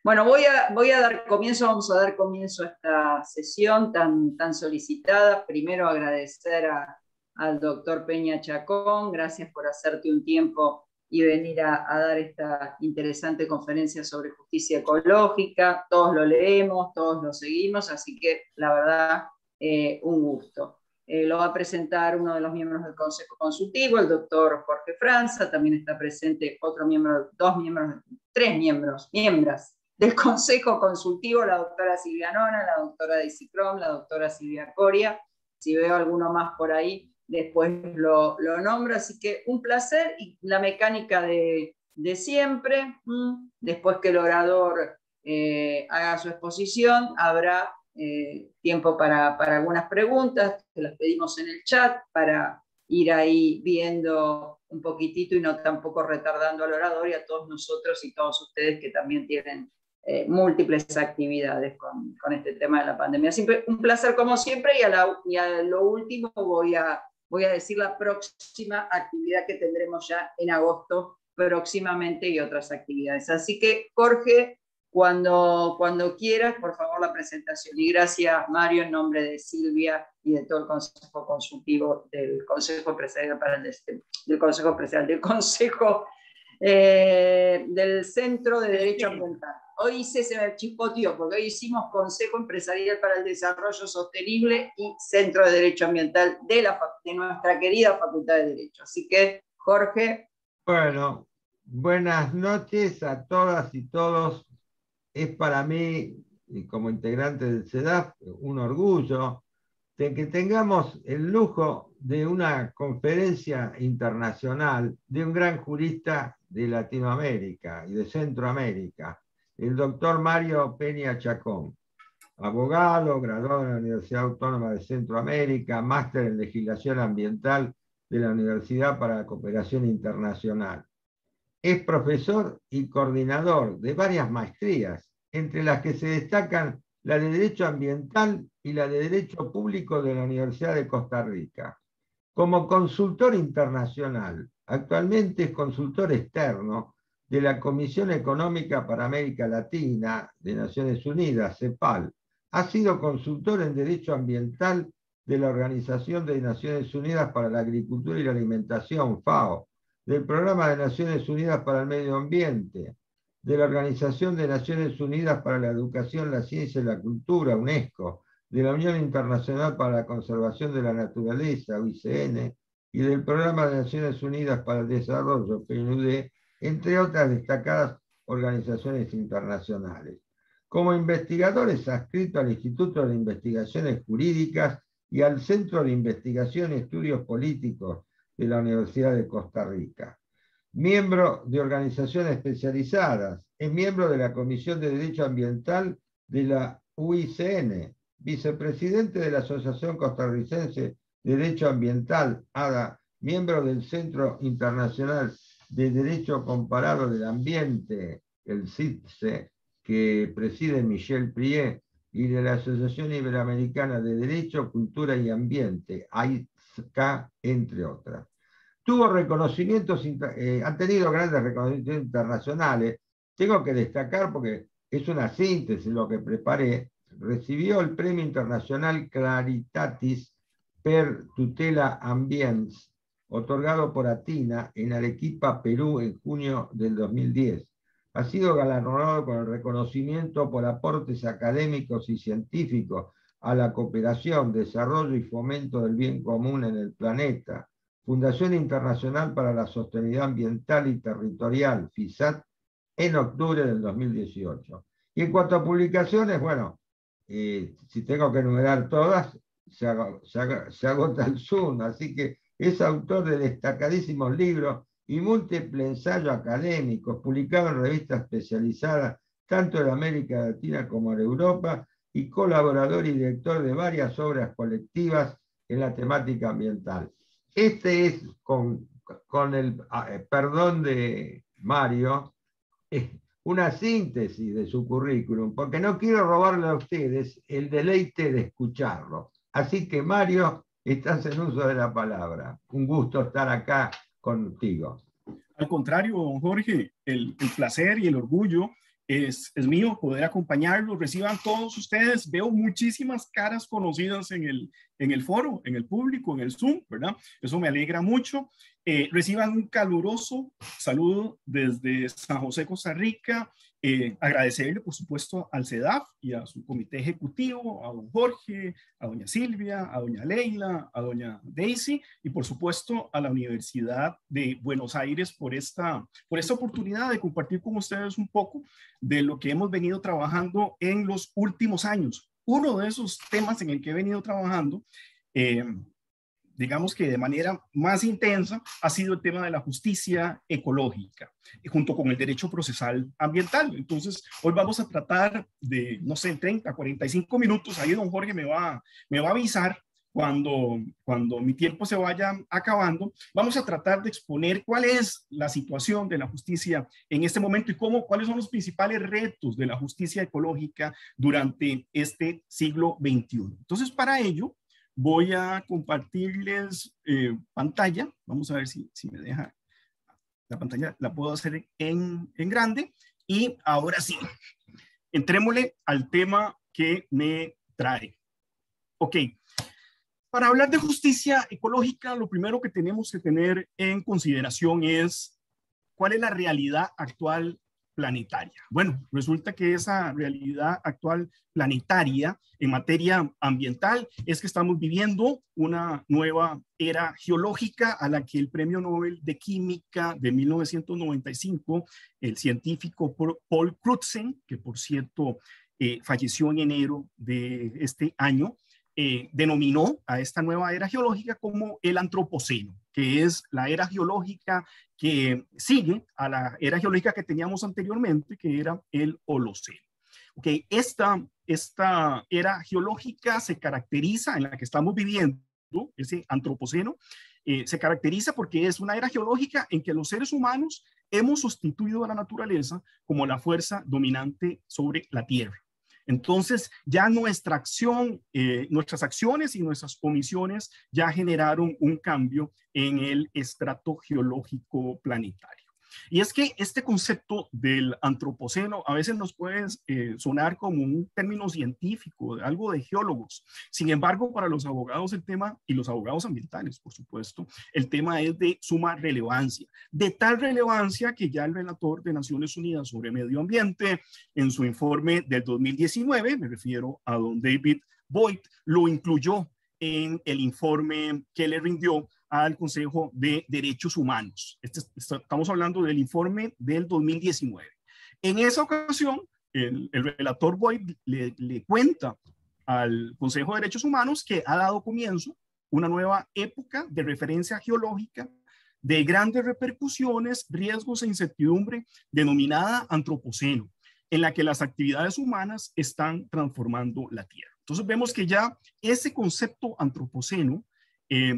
Bueno, voy a dar comienzo, vamos a dar comienzo a esta sesión tan solicitada. Primero agradecer al doctor Peña Chacón, gracias por hacerte un tiempo y venir a dar esta interesante conferencia sobre justicia ecológica. Todos lo leemos, todos lo seguimos, así que la verdad, un gusto. Lo va a presentar uno de los miembros del Consejo Consultivo, el doctor Jorge Franza. También está presente otro miembro, tres miembros del Consejo Consultivo, la doctora Silvia Nona, la doctora Daisy Crom, la doctora Silvia Coria. Si veo alguno más por ahí, después lo nombro. Así que un placer, y la mecánica de siempre. Después que el orador haga su exposición, habrá tiempo para algunas preguntas, que las pedimos en el chat para ir ahí viendo un poquitito y no tampoco retardando al orador y a todos nosotros y todos ustedes que también tienen múltiples actividades con este tema de la pandemia. Siempre, un placer como siempre, y a lo último voy a decir la próxima actividad que tendremos ya en agosto próximamente y otras actividades. Así que, Jorge, cuando quieras, por favor, la presentación. Y gracias, Mario, en nombre de Silvia y de todo el Consejo Consultivo del Consejo Empresarial del Consejo del Centro de Derecho Ambiental. Hoy se me chispoteó, porque hoy hicimos Consejo Empresarial para el Desarrollo Sostenible y Centro de Derecho Ambiental de nuestra querida Facultad de Derecho. Así que, Jorge. Bueno, buenas noches a todas y todos. Es para mí, como integrante del CEDAF, un orgullo de que tengamos el lujo de una conferencia internacional de un gran jurista de Latinoamérica y de Centroamérica, el doctor Mario Peña Chacón, abogado, graduado en la Universidad Autónoma de Centroamérica, máster en legislación ambiental de la Universidad para la Cooperación Internacional. Es profesor y coordinador de varias maestrías, entre las que se destacan la de Derecho Ambiental y la de Derecho Público de la Universidad de Costa Rica. Como consultor internacional, actualmente es consultor externo de la Comisión Económica para América Latina de Naciones Unidas, CEPAL. Ha sido consultor en Derecho Ambiental de la Organización de Naciones Unidas para la Agricultura y la Alimentación, FAO, del Programa de Naciones Unidas para el Medio Ambiente, de la Organización de Naciones Unidas para la Educación, la Ciencia y la Cultura, UNESCO, de la Unión Internacional para la Conservación de la Naturaleza, UICN, y del Programa de Naciones Unidas para el Desarrollo, PNUD, entre otras destacadas organizaciones internacionales. Como investigador es adscrito al Instituto de Investigaciones Jurídicas y al Centro de Investigación y Estudios Políticos de la Universidad de Costa Rica. Miembro de organizaciones especializadas, es miembro de la Comisión de Derecho Ambiental de la UICN, vicepresidente de la Asociación Costarricense de Derecho Ambiental, ADA, miembro del Centro Internacional de Derecho Comparado del Ambiente, el CITSE, que preside Michel Prié, y de la Asociación Iberoamericana de Derecho, Cultura y Ambiente, AICA, entre otras. Tuvo reconocimientos, han tenido grandes reconocimientos internacionales. Tengo que destacar, porque es una síntesis lo que preparé, recibió el Premio Internacional Claritatis per Tutela Ambiens, otorgado por Atina en Arequipa, Perú, en junio del 2010. Ha sido galardonado con el reconocimiento por aportes académicos y científicos a la cooperación, desarrollo y fomento del bien común en el planeta, Fundación Internacional para la Sostenibilidad Ambiental y Territorial, FISAT, en octubre del 2018. Y en cuanto a publicaciones, bueno, si tengo que enumerar todas, se agota el Zoom, así que es autor de destacadísimos libros y múltiples ensayos académicos, publicados en revistas especializadas tanto de América Latina como de Europa, y colaborador y director de varias obras colectivas en la temática ambiental. Este es, con el perdón de Mario, una síntesis de su currículum, porque no quiero robarle a ustedes el deleite de escucharlo. Así que, Mario, estás en uso de la palabra. Un gusto estar acá contigo. Al contrario, don Jorge, el placer y el orgullo es mío poder acompañarlos. Reciban todos ustedes. Veo muchísimas caras conocidas en el foro, en el público, en el Zoom, ¿verdad? Eso me alegra mucho. Reciban un caluroso saludo desde San José, Costa Rica. Agradecerle, por supuesto, al CEDAF y a su comité ejecutivo, a don Jorge, a doña Silvia, a doña Leila, a doña Daisy y, por supuesto, a la Universidad de Buenos Aires por esta oportunidad de compartir con ustedes un poco de lo que hemos venido trabajando en los últimos años. Uno de esos temas en el que he venido trabajando, digamos que de manera más intensa, ha sido el tema de la justicia ecológica, junto con el derecho procesal ambiental. Entonces, hoy vamos a tratar de, no sé, 30, 45 minutos, ahí don Jorge me va a avisar cuando mi tiempo se vaya acabando. Vamos a tratar de exponer cuál es la situación de la justicia en este momento y cuáles son los principales retos de la justicia ecológica durante este siglo XXI. Entonces, para ello, voy a compartirles pantalla. Vamos a ver si me deja la pantalla. La puedo hacer en grande. Y ahora sí, entrémosle al tema que me trae. Ok. Para hablar de justicia ecológica, lo primero que tenemos que tener en consideración es cuál es la realidad actual planetaria. Bueno, resulta que esa realidad actual planetaria en materia ambiental es que estamos viviendo una nueva era geológica a la que el Premio Nobel de Química de 1995, el científico Paul Crutzen, que por cierto falleció en enero de este año, denominó a esta nueva era geológica como el antropoceno, que es la era geológica que sigue a la era geológica que teníamos anteriormente, que era el Holoceno. Okay, esta era geológica se caracteriza, en la que estamos viviendo, ese antropoceno, se caracteriza porque es una era geológica en que los seres humanos hemos sustituido a la naturaleza como la fuerza dominante sobre la Tierra. Entonces, ya nuestra acción, nuestras acciones y nuestras omisiones ya generaron un cambio en el estrato geológico planetario. Y es que este concepto del antropoceno a veces nos puede sonar como un término científico, algo de geólogos. Sin embargo, para los abogados el tema, y los abogados ambientales, por supuesto, el tema es de suma relevancia. De tal relevancia que ya el relator de Naciones Unidas sobre Medio Ambiente, en su informe del 2019, me refiero a don David Boyd, lo incluyó en el informe que le rindió al Consejo de Derechos Humanos. Estamos hablando del informe del 2019. En esa ocasión, el relator Boyd le cuenta al Consejo de Derechos Humanos que ha dado comienzo una nueva época de referencia geológica de grandes repercusiones, riesgos e incertidumbre, denominada antropoceno, en la que las actividades humanas están transformando la Tierra. Entonces vemos que ya ese concepto antropoceno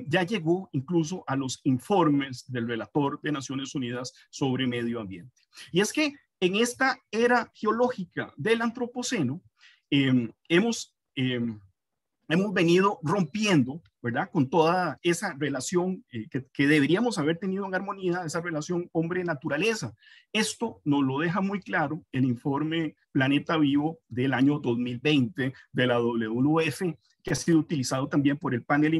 ya llegó incluso a los informes del relator de Naciones Unidas sobre medio ambiente. Y es que en esta era geológica del antropoceno hemos venido rompiendo, ¿verdad?, con toda esa relación que deberíamos haber tenido en armonía, esa relación hombre-naturaleza. Esto nos lo deja muy claro el informe Planeta Vivo del año 2020 de la WWF, que ha sido utilizado también por el panel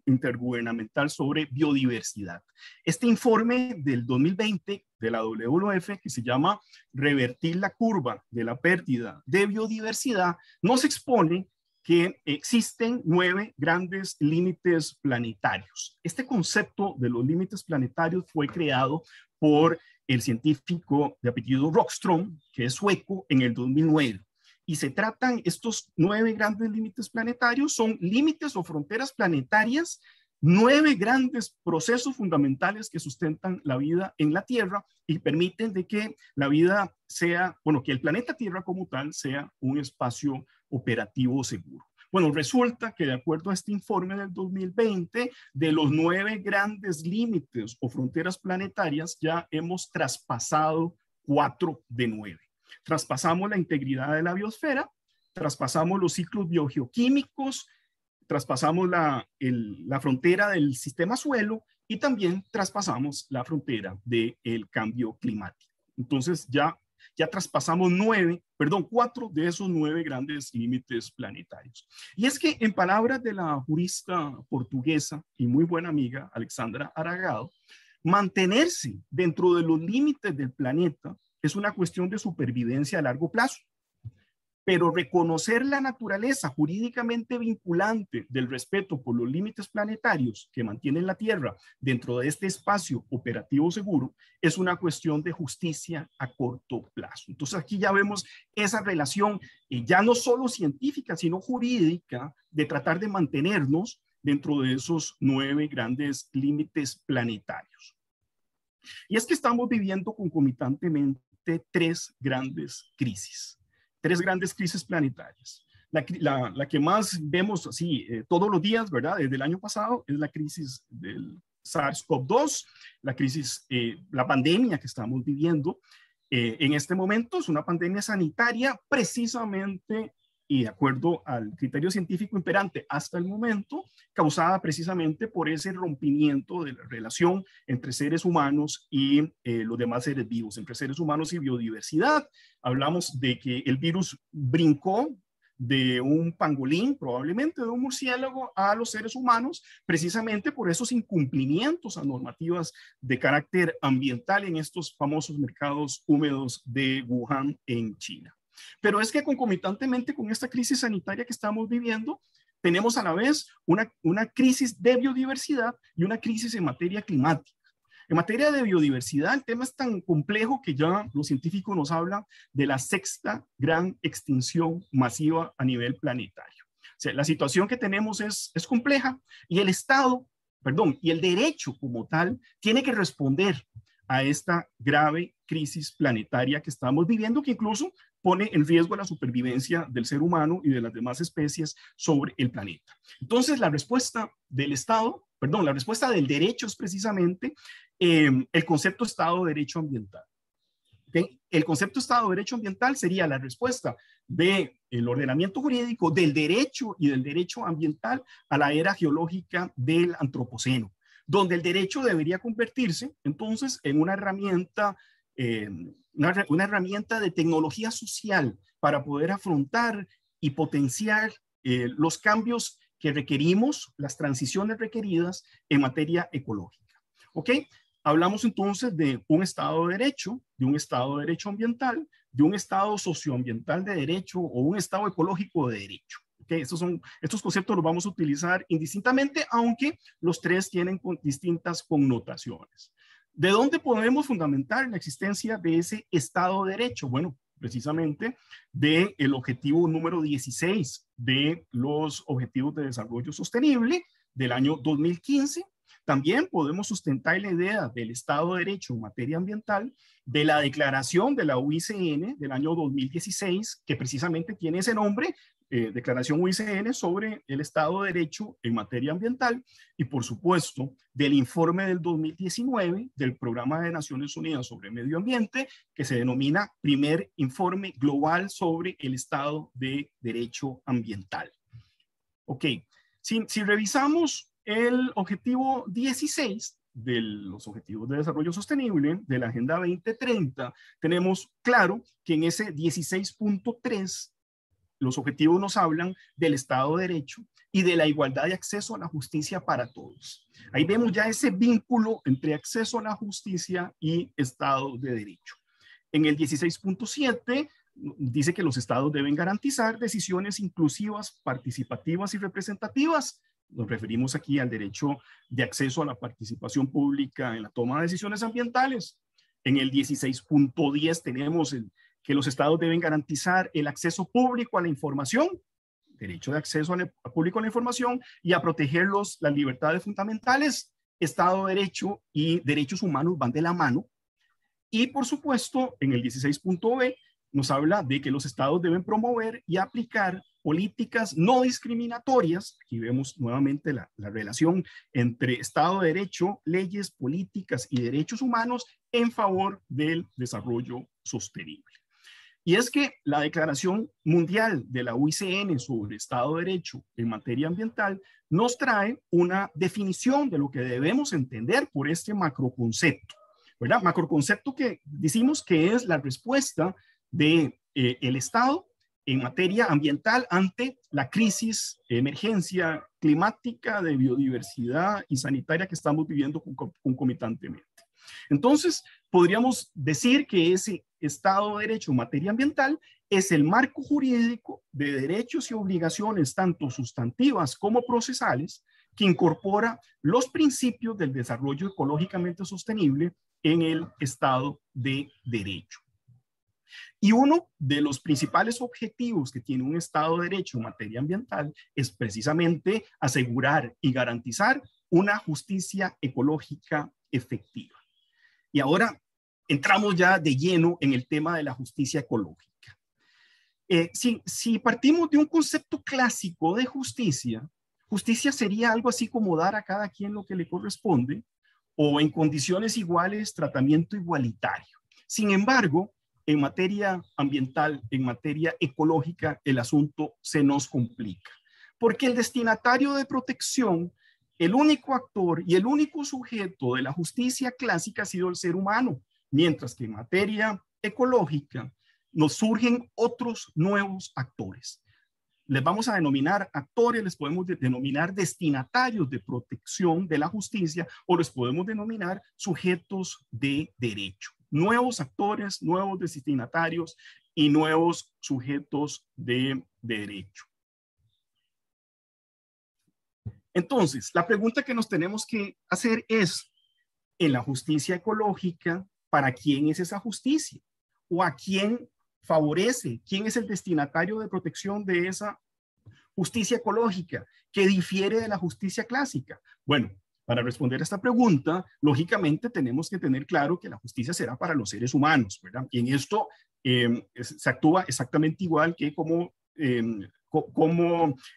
intergubernamental sobre biodiversidad. Este informe del 2020 de la WWF, que se llama Revertir la curva de la pérdida de biodiversidad, nos expone que existen 9 grandes límites planetarios. Este concepto de los límites planetarios fue creado por el científico de apellido Rockström, que es sueco, en el 2009. Y se tratan, estos 9 grandes límites planetarios son límites o fronteras planetarias, 9 grandes procesos fundamentales que sustentan la vida en la Tierra y permiten de que la vida sea, bueno, que el planeta Tierra como tal sea un espacio operativo seguro. Bueno, resulta que de acuerdo a este informe del 2020, de los 9 grandes límites o fronteras planetarias, ya hemos traspasado 4 de 9. Traspasamos la integridad de la biosfera, traspasamos los ciclos biogeoquímicos, traspasamos la frontera del sistema suelo y también traspasamos la frontera del cambio climático. Entonces ya Ya traspasamos 4 de esos 9 grandes límites planetarios. Y es que en palabras de la jurista portuguesa y muy buena amiga Alexandra Aragao, mantenerse dentro de los límites del planeta es una cuestión de supervivencia a largo plazo. Pero reconocer la naturaleza jurídicamente vinculante del respeto por los límites planetarios que mantienen la Tierra dentro de este espacio operativo seguro es una cuestión de justicia a corto plazo. Entonces aquí ya vemos esa relación ya no solo científica, sino jurídica de tratar de mantenernos dentro de esos 9 grandes límites planetarios. Y es que estamos viviendo concomitantemente 3 grandes crisis. 3 grandes crisis planetarias. La que más vemos así todos los días, ¿verdad? Desde el año pasado es la crisis del SARS-CoV-2, la pandemia que estamos viviendo en este momento es una pandemia sanitaria precisamente y de acuerdo al criterio científico imperante hasta el momento, causada precisamente por ese rompimiento de la relación entre seres humanos y los demás seres vivos, entre seres humanos y biodiversidad. Hablamos de que el virus brincó de un pangolín, probablemente de un murciélago, a los seres humanos, precisamente por esos incumplimientos a normativas de carácter ambiental en estos famosos mercados húmedos de Wuhan en China. Pero es que concomitantemente con esta crisis sanitaria que estamos viviendo, tenemos a la vez una crisis de biodiversidad y una crisis en materia climática. En materia de biodiversidad, el tema es tan complejo que ya los científicos nos hablan de la 6ª gran extinción masiva a nivel planetario. O sea, la situación que tenemos es compleja y el Estado, y el derecho como tal, tiene que responder a esta grave crisis planetaria que estamos viviendo, que incluso pone en riesgo la supervivencia del ser humano y de las demás especies sobre el planeta. Entonces, la respuesta del Estado, la respuesta del derecho es precisamente el concepto Estado de Derecho Ambiental. ¿Okay? El concepto Estado de Derecho Ambiental sería la respuesta del ordenamiento jurídico del derecho y del derecho ambiental a la era geológica del Antropoceno, donde el derecho debería convertirse entonces en una herramienta de tecnología social para poder afrontar y potenciar los cambios que requerimos, las transiciones requeridas en materia ecológica. ¿Ok? Hablamos entonces de un Estado de Derecho, de un Estado de Derecho Ambiental, de un Estado socioambiental de derecho o un Estado ecológico de derecho. ¿Okay? Estos conceptos los vamos a utilizar indistintamente, aunque los 3 tienen distintas connotaciones. ¿De dónde podemos fundamentar la existencia de ese Estado de Derecho? Bueno, precisamente del objetivo número 16 de los Objetivos de Desarrollo Sostenible del año 2015. También podemos sustentar la idea del Estado de Derecho en materia ambiental de la declaración de la UICN del año 2016, que precisamente tiene ese nombre, Declaración UICN sobre el Estado de Derecho en materia ambiental, y por supuesto del informe del 2019 del Programa de Naciones Unidas sobre Medio Ambiente, que se denomina Primer Informe Global sobre el Estado de Derecho Ambiental. Ok, si revisamos el objetivo 16 de los Objetivos de Desarrollo Sostenible de la Agenda 2030, tenemos claro que en ese 16.3 los objetivos nos hablan del Estado de Derecho y de la igualdad de acceso a la justicia para todos. Ahí vemos ya ese vínculo entre acceso a la justicia y Estado de Derecho. En el 16.7 dice que los estados deben garantizar decisiones inclusivas, participativas y representativas. Nos referimos aquí al derecho de acceso a la participación pública en la toma de decisiones ambientales. En el 16.10 tenemos que los estados deben garantizar el acceso público a la información, derecho de acceso público a la información y a proteger las libertades fundamentales. Estado de Derecho y derechos humanos van de la mano. Y por supuesto, en el 16.b nos habla de que los estados deben promover y aplicar políticas no discriminatorias. Aquí vemos nuevamente la relación entre Estado de Derecho, leyes, políticas y derechos humanos en favor del desarrollo sostenible. Y es que la Declaración Mundial de la UICN sobre Estado de Derecho en materia ambiental nos trae una definición de lo que debemos entender por este macroconcepto. ¿verdad? Macroconcepto que decimos que es la respuesta de el Estado en materia ambiental ante la crisis, emergencia climática, de biodiversidad y sanitaria que estamos viviendo concomitantemente. Entonces, podríamos decir que ese Estado de Derecho en materia ambiental es el marco jurídico de derechos y obligaciones, tanto sustantivas como procesales, que incorpora los principios del desarrollo ecológicamente sostenible en el Estado de Derecho. Y uno de los principales objetivos que tiene un Estado de Derecho en materia ambiental es precisamente asegurar y garantizar una justicia ecológica efectiva. Y ahora entramos ya de lleno en el tema de la justicia ecológica. Si partimos de un concepto clásico de justicia, justicia sería algo así como dar a cada quien lo que le corresponde, o en condiciones iguales, tratamiento igualitario. Sin embargo, en materia ambiental, en materia ecológica, el asunto se nos complica. Porque el destinatario de protección, el único actor y el único sujeto de la justicia clásica ha sido el ser humano, mientras que en materia ecológica nos surgen otros nuevos actores. Les vamos a denominar actores, les podemos denominar destinatarios de protección de la justicia o les podemos denominar sujetos de derecho. Nuevos actores, nuevos destinatarios y nuevos sujetos de derecho. Entonces, la pregunta que nos tenemos que hacer es, en la justicia ecológica, ¿para quién es esa justicia? ¿O a quién favorece? ¿Quién es el destinatario de protección de esa justicia ecológica que difiere de la justicia clásica? Bueno, para responder a esta pregunta, lógicamente tenemos que tener claro que la justicia será para los seres humanos, ¿verdad? Y en esto se actúa exactamente igual que como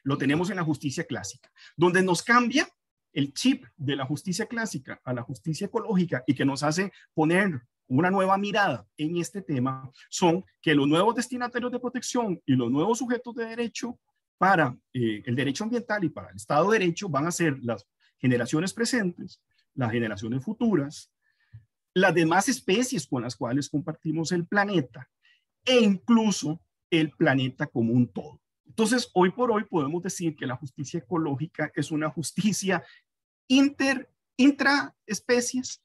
lo tenemos en la justicia clásica, donde nos cambia el chip de la justicia clásica a la justicia ecológica y que nos hace poner una nueva mirada en este tema, son que los nuevos destinatarios de protección y los nuevos sujetos de derecho para el derecho ambiental y para el Estado de Derecho van a ser las generaciones presentes, las generaciones futuras, las demás especies con las cuales compartimos el planeta e incluso el planeta como un todo. Entonces, hoy por hoy podemos decir que la justicia ecológica es una justicia intraespecies,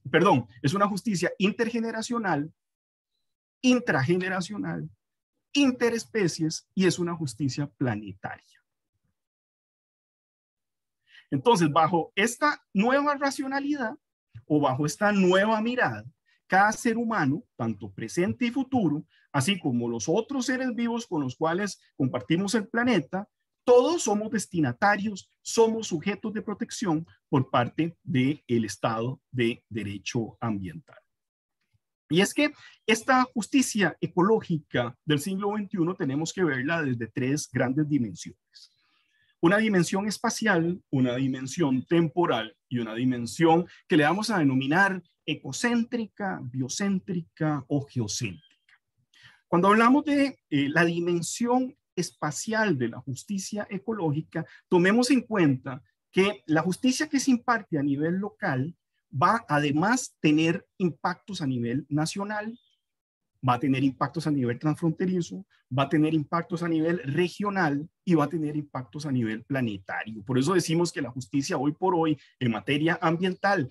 perdón, es una justicia intergeneracional, intrageneracional, interespecies y es una justicia planetaria. Entonces, bajo esta nueva racionalidad o bajo esta nueva mirada, cada ser humano, tanto presente y futuro, así como los otros seres vivos con los cuales compartimos el planeta, todos somos destinatarios, somos sujetos de protección por parte del Estado de Derecho Ambiental. Y es que esta justicia ecológica del siglo XXI tenemos que verla desde tres grandes dimensiones. Una dimensión espacial, una dimensión temporal y una dimensión que le vamos a denominar ecocéntrica, biocéntrica o geocéntrica. Cuando hablamos de la dimensión espacial de la justicia ecológica, tomemos en cuenta que la justicia que se imparte a nivel local va además a tener impactos a nivel nacional, va a tener impactos a nivel transfronterizo, va a tener impactos a nivel regional y va a tener impactos a nivel planetario. Por eso decimos que la justicia hoy por hoy en materia ambiental,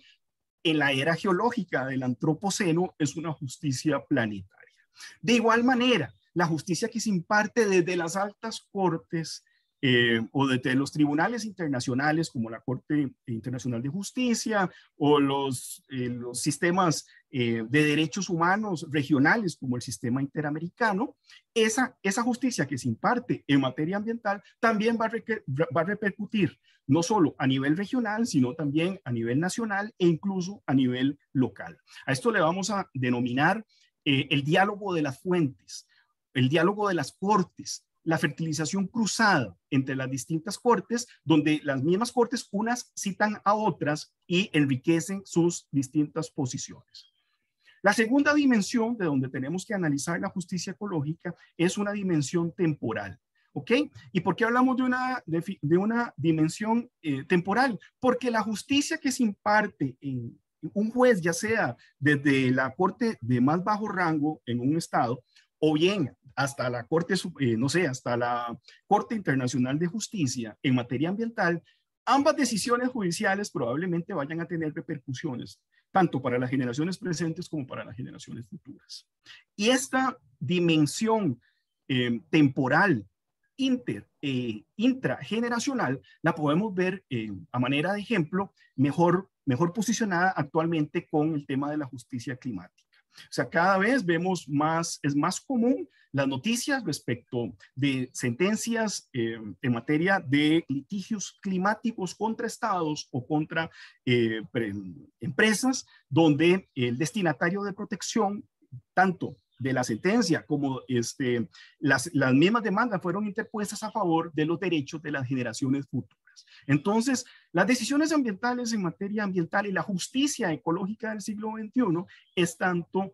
en la era geológica del antropoceno, es una justicia planetaria. De igual manera, la justicia que se imparte desde las altas cortes o desde los tribunales internacionales como la Corte Internacional de Justicia o los sistemas de derechos humanos regionales como el sistema interamericano, esa justicia que se imparte en materia ambiental también va a repercutir no solo a nivel regional, sino también a nivel nacional e incluso a nivel local. A esto le vamos a denominar el diálogo de las fuentes, el diálogo de las cortes, la fertilización cruzada entre las distintas cortes, donde las mismas cortes unas citan a otras y enriquecen sus distintas posiciones. La segunda dimensión de donde tenemos que analizar la justicia ecológica es una dimensión temporal. ¿Ok? ¿Y por qué hablamos de una dimensión temporal? Porque la justicia que se imparte en un juez, ya sea desde la corte de más bajo rango en un estado, o bien hasta la corte, no sé, hasta la Corte Internacional de Justicia en materia ambiental, ambas decisiones judiciales probablemente vayan a tener repercusiones, tanto para las generaciones presentes como para las generaciones futuras. Y esta dimensión temporal, intrageneracional, la podemos ver a manera de ejemplo mejor posicionada actualmente con el tema de la justicia climática. O sea, cada vez vemos es más común las noticias respecto de sentencias en materia de litigios climáticos contra estados o contra empresas, donde el destinatario de protección, tanto de la sentencia como las mismas demandas fueron interpuestas a favor de los derechos de las generaciones futuras. Entonces, las decisiones ambientales en materia ambiental y la justicia ecológica del siglo XXI es tanto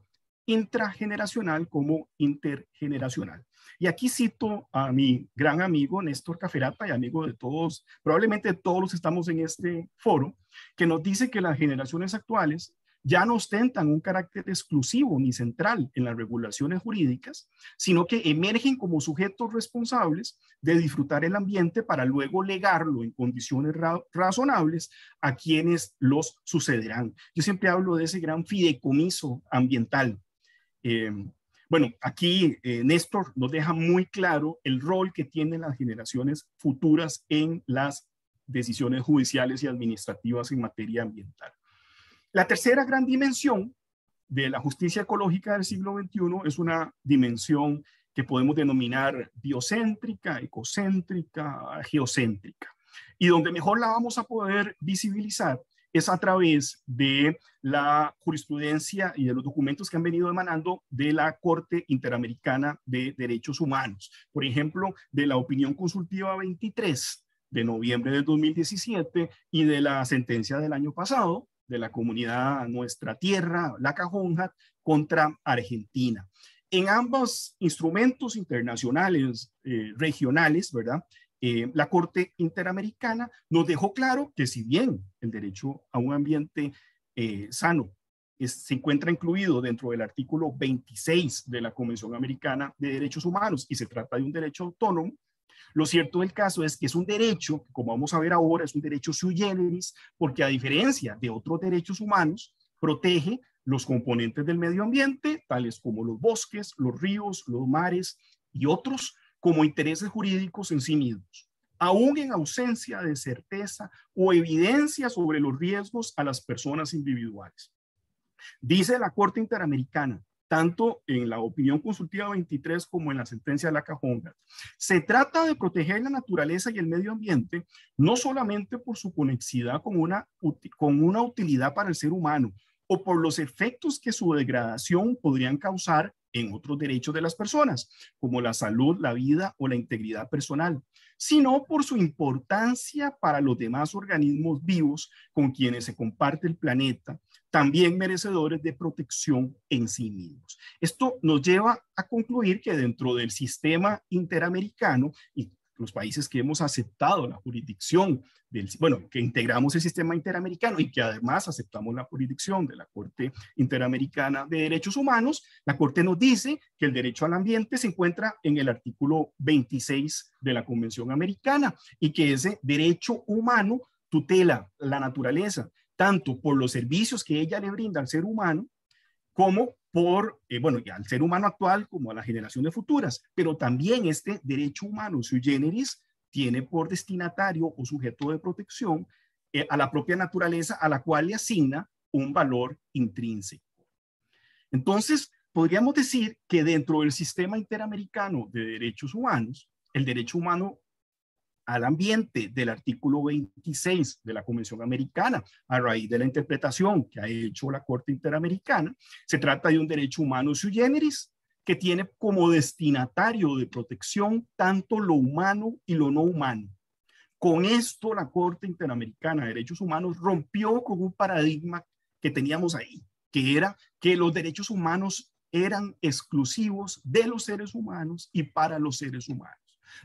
intrageneracional como intergeneracional. Y aquí cito a mi gran amigo Néstor Caferata, y amigo de todos, probablemente todos los que estamos en este foro, que nos dice que las generaciones actuales ya no ostentan un carácter exclusivo ni central en las regulaciones jurídicas, sino que emergen como sujetos responsables de disfrutar el ambiente para luego legarlo en condiciones razonables a quienes los sucederán. Yo siempre hablo de ese gran fideicomiso ambiental. Bueno, aquí Néstor nos deja muy claro el rol que tienen las generaciones futuras en las decisiones judiciales y administrativas en materia ambiental. La tercera gran dimensión de la justicia ecológica del siglo XXI es una dimensión que podemos denominar biocéntrica, ecocéntrica, geocéntrica. Y donde mejor la vamos a poder visibilizar es a través de la jurisprudencia y de los documentos que han venido emanando de la Corte Interamericana de Derechos Humanos. Por ejemplo, de la opinión consultiva 23 de noviembre del 2017 y de la sentencia del año pasado de la comunidad Nuestra Tierra, la Cajonjat, contra Argentina. En ambos instrumentos internacionales, regionales, ¿verdad? La Corte Interamericana nos dejó claro que si bien el derecho a un ambiente sano se encuentra incluido dentro del artículo 26 de la Convención Americana de Derechos Humanos y se trata de un derecho autónomo, lo cierto del caso es que es un derecho, como vamos a ver ahora, es un derecho sui generis, porque a diferencia de otros derechos humanos, protege los componentes del medio ambiente, tales como los bosques, los ríos, los mares y otros, como intereses jurídicos en sí mismos, aún en ausencia de certeza o evidencia sobre los riesgos a las personas individuales. Dice la Corte Interamericana, tanto en la opinión consultiva 23 como en la sentencia de la Cajonjat, se trata de proteger la naturaleza y el medio ambiente, no solamente por su conexidad con una utilidad para el ser humano o por los efectos que su degradación podrían causar en otros derechos de las personas, como la salud, la vida o la integridad personal, sino por su importancia para los demás organismos vivos con quienes se comparte el planeta, también merecedores de protección en sí mismos. Esto nos lleva a concluir que dentro del sistema interamericano y los países que hemos aceptado la jurisdicción, que integramos el sistema interamericano y que además aceptamos la jurisdicción de la Corte Interamericana de Derechos Humanos, la Corte nos dice que el derecho al ambiente se encuentra en el artículo 26 de la Convención Americana y que ese derecho humano tutela la naturaleza, tanto por los servicios que ella le brinda al ser humano, como por, al ser humano actual como a las generaciones futuras, pero también este derecho humano sui generis tiene por destinatario o sujeto de protección a la propia naturaleza a la cual le asigna un valor intrínseco. Entonces, podríamos decir que dentro del sistema interamericano de derechos humanos, el derecho humano al ambiente del artículo 26 de la Convención Americana, a raíz de la interpretación que ha hecho la Corte Interamericana, se trata de un derecho humano sui generis que tiene como destinatario de protección tanto lo humano y lo no humano. Con esto, la Corte Interamericana de Derechos Humanos rompió con un paradigma que teníamos ahí, que era que los derechos humanos eran exclusivos de los seres humanos y para los seres humanos.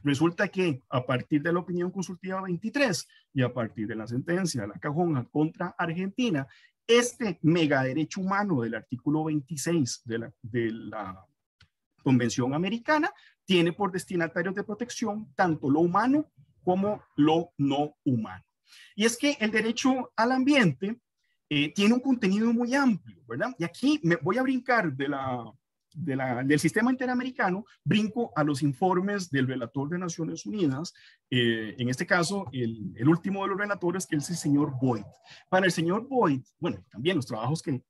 Resulta que a partir de la opinión consultiva 23 y a partir de la sentencia de la Cajonjat contra Argentina, Este megaderecho humano del artículo 26 de la Convención Americana tiene por destinatarios de protección tanto lo humano como lo no humano. Y es que el derecho al ambiente tiene un contenido muy amplio, ¿verdad? Y aquí me voy a brincar del sistema interamericano, brinco a los informes del relator de Naciones Unidas, en este caso el último de los relatores, que es el señor Boyd. Para el señor Boyd, bueno, también los trabajos que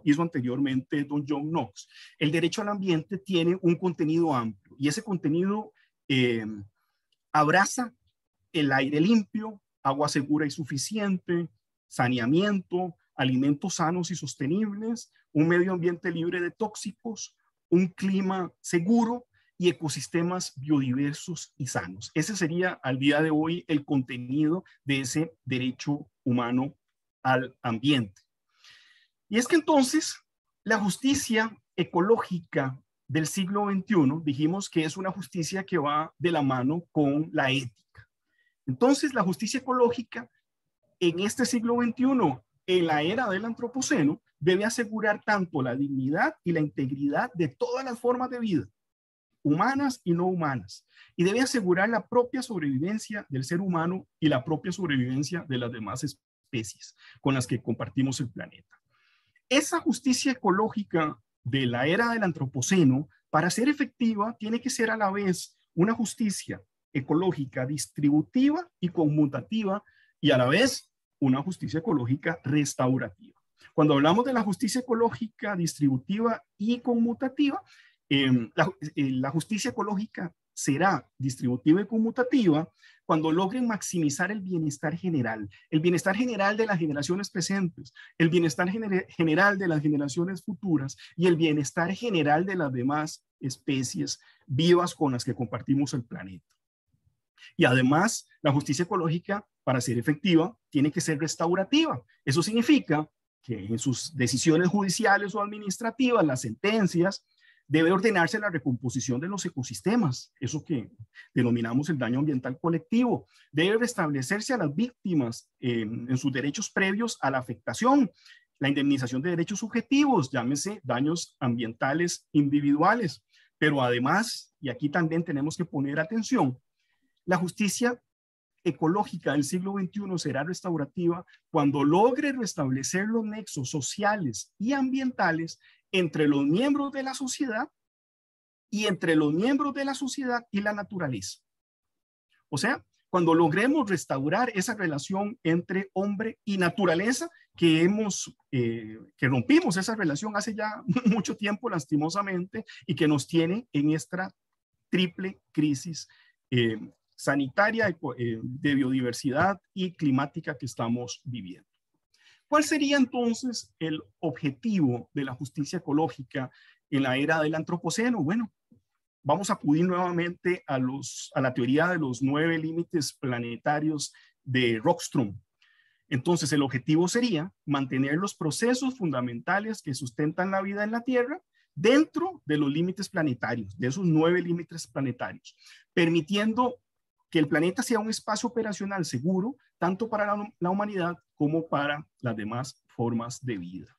hizo anteriormente don John Knox, el derecho al ambiente tiene un contenido amplio y ese contenido abraza el aire limpio, agua segura y suficiente, saneamiento, alimentos sanos y sostenibles, un medio ambiente libre de tóxicos, un clima seguro y ecosistemas biodiversos y sanos. Ese sería al día de hoy el contenido de ese derecho humano al ambiente. Y es que entonces la justicia ecológica del siglo XXI, dijimos que es una justicia que va de la mano con la ética. Entonces la justicia ecológica en este siglo XXI, en la era del antropoceno, debe asegurar tanto la dignidad y la integridad de todas las formas de vida, humanas y no humanas, y debe asegurar la propia sobrevivencia del ser humano y la propia sobrevivencia de las demás especies con las que compartimos el planeta. Esa justicia ecológica de la era del antropoceno, para ser efectiva, tiene que ser a la vez una justicia ecológica distributiva y conmutativa, y a la vez una justicia ecológica restaurativa. Cuando hablamos de la justicia ecológica distributiva y conmutativa, la justicia ecológica será distributiva y conmutativa cuando logren maximizar el bienestar general de las generaciones presentes, el bienestar general de las generaciones futuras y el bienestar general de las demás especies vivas con las que compartimos el planeta. Y además, la justicia ecológica, para ser efectiva, tiene que ser restaurativa. Eso significa que en sus decisiones judiciales o administrativas, las sentencias, debe ordenarse la recomposición de los ecosistemas, eso que denominamos el daño ambiental colectivo. Debe restablecerse a las víctimas en sus derechos previos a la afectación, la indemnización de derechos subjetivos, llámese daños ambientales individuales. Pero además, y aquí también tenemos que poner atención, la justicia ecológica del siglo XXI será restaurativa cuando logre restablecer los nexos sociales y ambientales entre los miembros de la sociedad y entre los miembros de la sociedad y la naturaleza. O sea, cuando logremos restaurar esa relación entre hombre y naturaleza que rompimos esa relación hace ya mucho tiempo, lastimosamente, y que nos tiene en esta triple crisis sanitaria, de biodiversidad y climática que estamos viviendo. ¿Cuál sería entonces el objetivo de la justicia ecológica en la era del antropoceno? Bueno, vamos a acudir nuevamente a la teoría de los 9 límites planetarios de Rockström. Entonces, el objetivo sería mantener los procesos fundamentales que sustentan la vida en la Tierra dentro de los límites planetarios, de esos 9 límites planetarios, permitiendo que el planeta sea un espacio operacional seguro, tanto para la humanidad como para las demás formas de vida.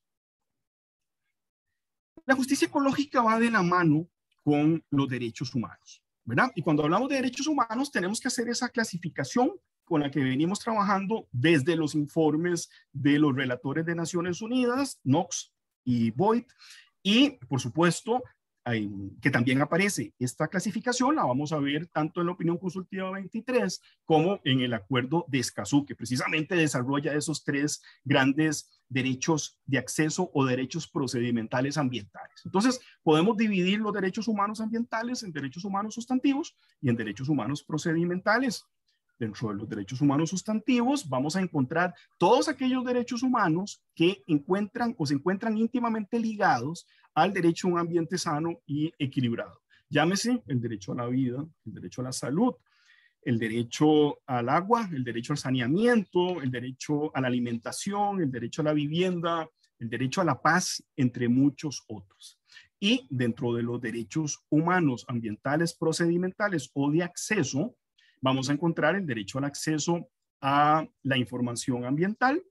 La justicia ecológica va de la mano con los derechos humanos, ¿verdad? Y cuando hablamos de derechos humanos, tenemos que hacer esa clasificación con la que venimos trabajando desde los informes de los relatores de Naciones Unidas, Knox y Boyd, y por supuesto, que también aparece esta clasificación, la vamos a ver tanto en la opinión consultiva 23 como en el acuerdo de Escazú, que precisamente desarrolla esos 3 grandes derechos de acceso o derechos procedimentales ambientales. Entonces, podemos dividir los derechos humanos ambientales en derechos humanos sustantivos y en derechos humanos procedimentales. Dentro de los derechos humanos sustantivos vamos a encontrar todos aquellos derechos humanos que se encuentran íntimamente ligados al derecho a un ambiente sano y equilibrado. Llámese el derecho a la vida, el derecho a la salud, el derecho al agua, el derecho al saneamiento, el derecho a la alimentación, el derecho a la vivienda, el derecho a la paz, entre muchos otros. Y dentro de los derechos humanos ambientales procedimentales o de acceso, vamos a encontrar el derecho al acceso a la información ambiental,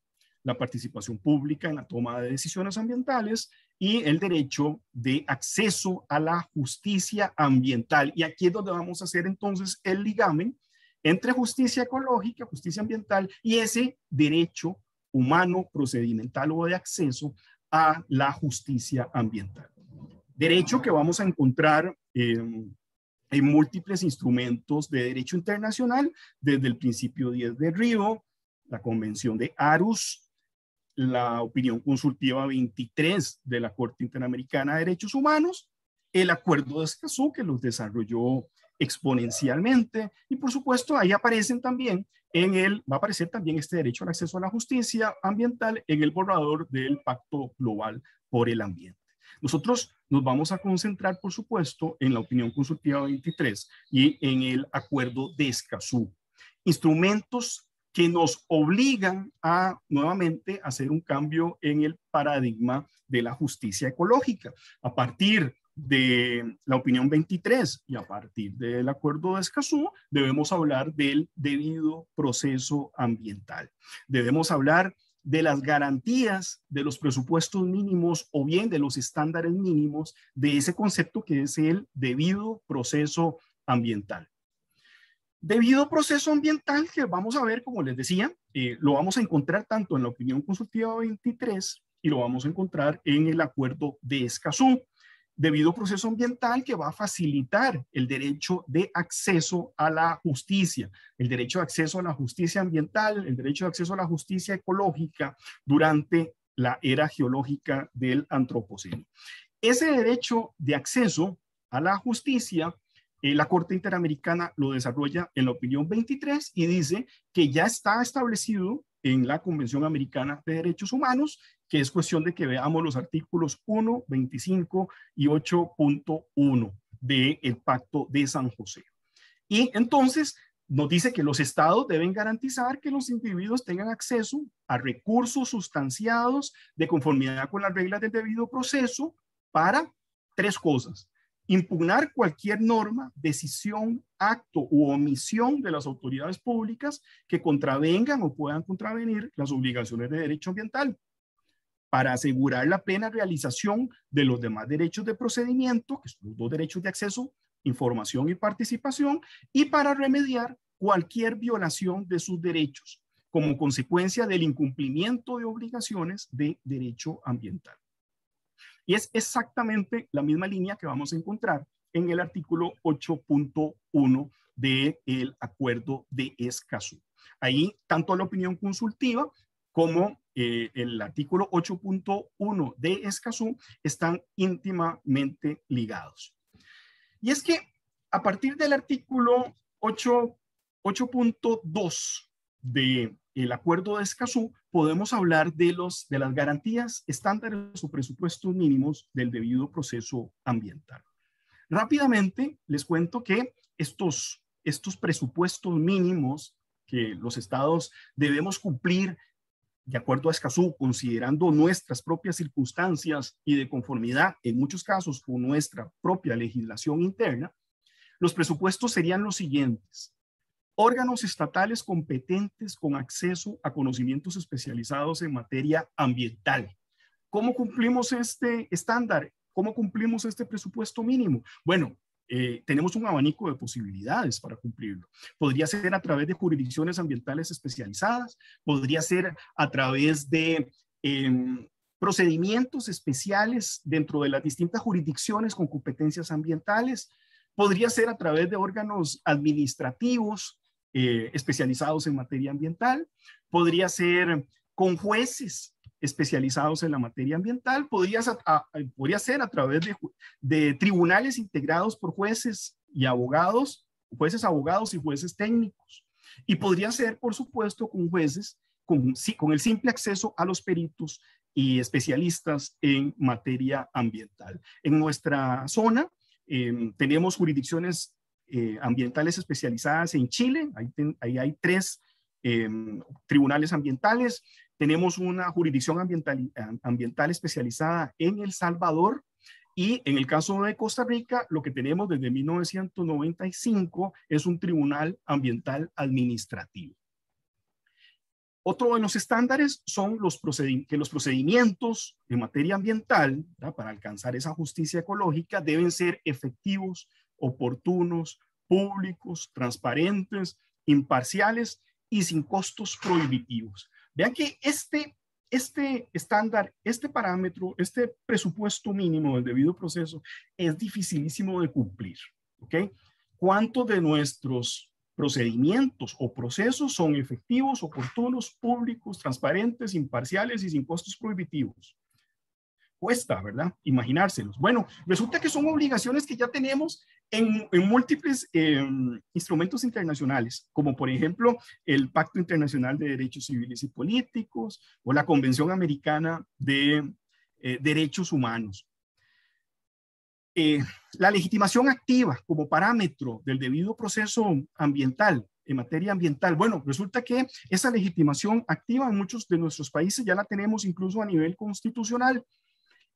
la participación pública en la toma de decisiones ambientales y el derecho de acceso a la justicia ambiental. Y aquí es donde vamos a hacer entonces el ligamen entre justicia ecológica, justicia ambiental y ese derecho humano, procedimental o de acceso a la justicia ambiental. Derecho que vamos a encontrar en múltiples instrumentos de derecho internacional, desde el principio 10 de Río, la Convención de Aarhus, la opinión consultiva 23 de la Corte Interamericana de Derechos Humanos, el Acuerdo de Escazú, que los desarrolló exponencialmente, y por supuesto ahí aparecen también va a aparecer también este derecho al acceso a la justicia ambiental en el borrador del Pacto Global por el Ambiente. Nosotros nos vamos a concentrar, por supuesto, en la opinión consultiva 23 y en el Acuerdo de Escazú. Instrumentos que nos obligan a nuevamente hacer un cambio en el paradigma de la justicia ecológica. A partir de la opinión 23 y a partir del Acuerdo de Escazú, debemos hablar del debido proceso ambiental. Debemos hablar de las garantías de los presupuestos mínimos o bien de los estándares mínimos de ese concepto que es el debido proceso ambiental. Debido proceso ambiental que vamos a ver, como les decía, lo vamos a encontrar tanto en la opinión consultiva 23 y lo vamos a encontrar en el Acuerdo de Escazú. Debido proceso ambiental que va a facilitar el derecho de acceso a la justicia, el derecho de acceso a la justicia ambiental, el derecho de acceso a la justicia ecológica durante la era geológica del Antropoceno. Ese derecho de acceso a la justicia, la Corte Interamericana lo desarrolla en la opinión 23 y dice que ya está establecido en la Convención Americana de Derechos Humanos, que es cuestión de que veamos los artículos 1, 25 y 8.1 del Pacto de San José. Y entonces nos dice que los estados deben garantizar que los individuos tengan acceso a recursos sustanciados de conformidad con las reglas del debido proceso para tres cosas: impugnar cualquier norma, decisión, acto u omisión de las autoridades públicas que contravengan o puedan contravenir las obligaciones de derecho ambiental, para asegurar la plena realización de los demás derechos de procedimiento, que son los dos derechos de acceso, información y participación, y para remediar cualquier violación de sus derechos como consecuencia del incumplimiento de obligaciones de derecho ambiental. Y es exactamente la misma línea que vamos a encontrar en el artículo 8.1 del Acuerdo de Escazú. Ahí, tanto la opinión consultiva como el artículo 8.1 de Escazú están íntimamente ligados. Y es que a partir del artículo 8.2 del Acuerdo de Escazú podemos hablar de las garantías, estándares o presupuestos mínimos del debido proceso ambiental. Rápidamente les cuento que estos presupuestos mínimos que los estados debemos cumplir de acuerdo a Escazú, considerando nuestras propias circunstancias y de conformidad, en muchos casos, con nuestra propia legislación interna, los presupuestos serían los siguientes: órganos estatales competentes con acceso a conocimientos especializados en materia ambiental. ¿Cómo cumplimos este estándar? ¿Cómo cumplimos este presupuesto mínimo? Bueno, tenemos un abanico de posibilidades para cumplirlo. Podría ser a través de jurisdicciones ambientales especializadas, podría ser a través de procedimientos especiales dentro de las distintas jurisdicciones con competencias ambientales, podría ser a través de órganos administrativos especializados en materia ambiental, podría ser con jueces especializados en la materia ambiental, podría ser a través de tribunales integrados por jueces y abogados, abogados y jueces técnicos. Y podría ser, por supuesto, con jueces con el simple acceso a los peritos y especialistas en materia ambiental. En nuestra zona tenemos jurisdicciones ambientales especializadas en Chile, ahí hay 3 tribunales ambientales. Tenemos una jurisdicción ambiental especializada en El Salvador, y en el caso de Costa Rica, lo que tenemos desde 1995 es un tribunal ambiental administrativo. Otro de los estándares son que los procedimientos en materia ambiental, ¿verdad?, para alcanzar esa justicia ecológica deben ser efectivos, oportunos, públicos, transparentes, imparciales y sin costos prohibitivos. Vean que este estándar, este parámetro, este presupuesto mínimo del debido proceso es dificilísimo de cumplir. ¿Ok? ¿Cuántos de nuestros procedimientos o procesos son efectivos, oportunos, públicos, transparentes, imparciales y sin costos prohibitivos? Cuesta, ¿verdad?, imaginárselos. Bueno, resulta que son obligaciones que ya tenemos en múltiples instrumentos internacionales, como por ejemplo el Pacto Internacional de Derechos Civiles y Políticos o la Convención Americana de Derechos Humanos. La legitimación activa como parámetro del debido proceso ambiental, en materia ambiental. Bueno, resulta que esa legitimación activa en muchos de nuestros países ya la tenemos incluso a nivel constitucional.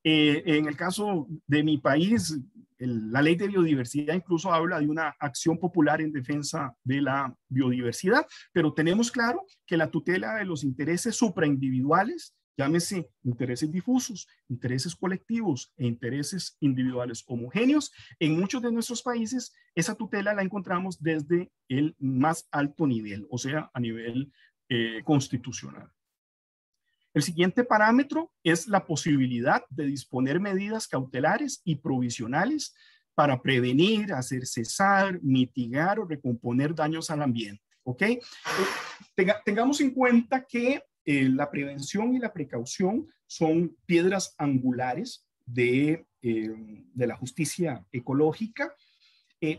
En el caso de mi país, la ley de biodiversidad incluso habla de una acción popular en defensa de la biodiversidad, pero tenemos claro que la tutela de los intereses supraindividuales, llámese intereses difusos, intereses colectivos e intereses individuales homogéneos, en muchos de nuestros países esa tutela la encontramos desde el más alto nivel, o sea, a nivel constitucional. El siguiente parámetro es la posibilidad de disponer medidas cautelares y provisionales para prevenir, hacer cesar, mitigar o recomponer daños al ambiente. ¿Ok? Tengamos en cuenta que la prevención y la precaución son piedras angulares de la justicia ecológica.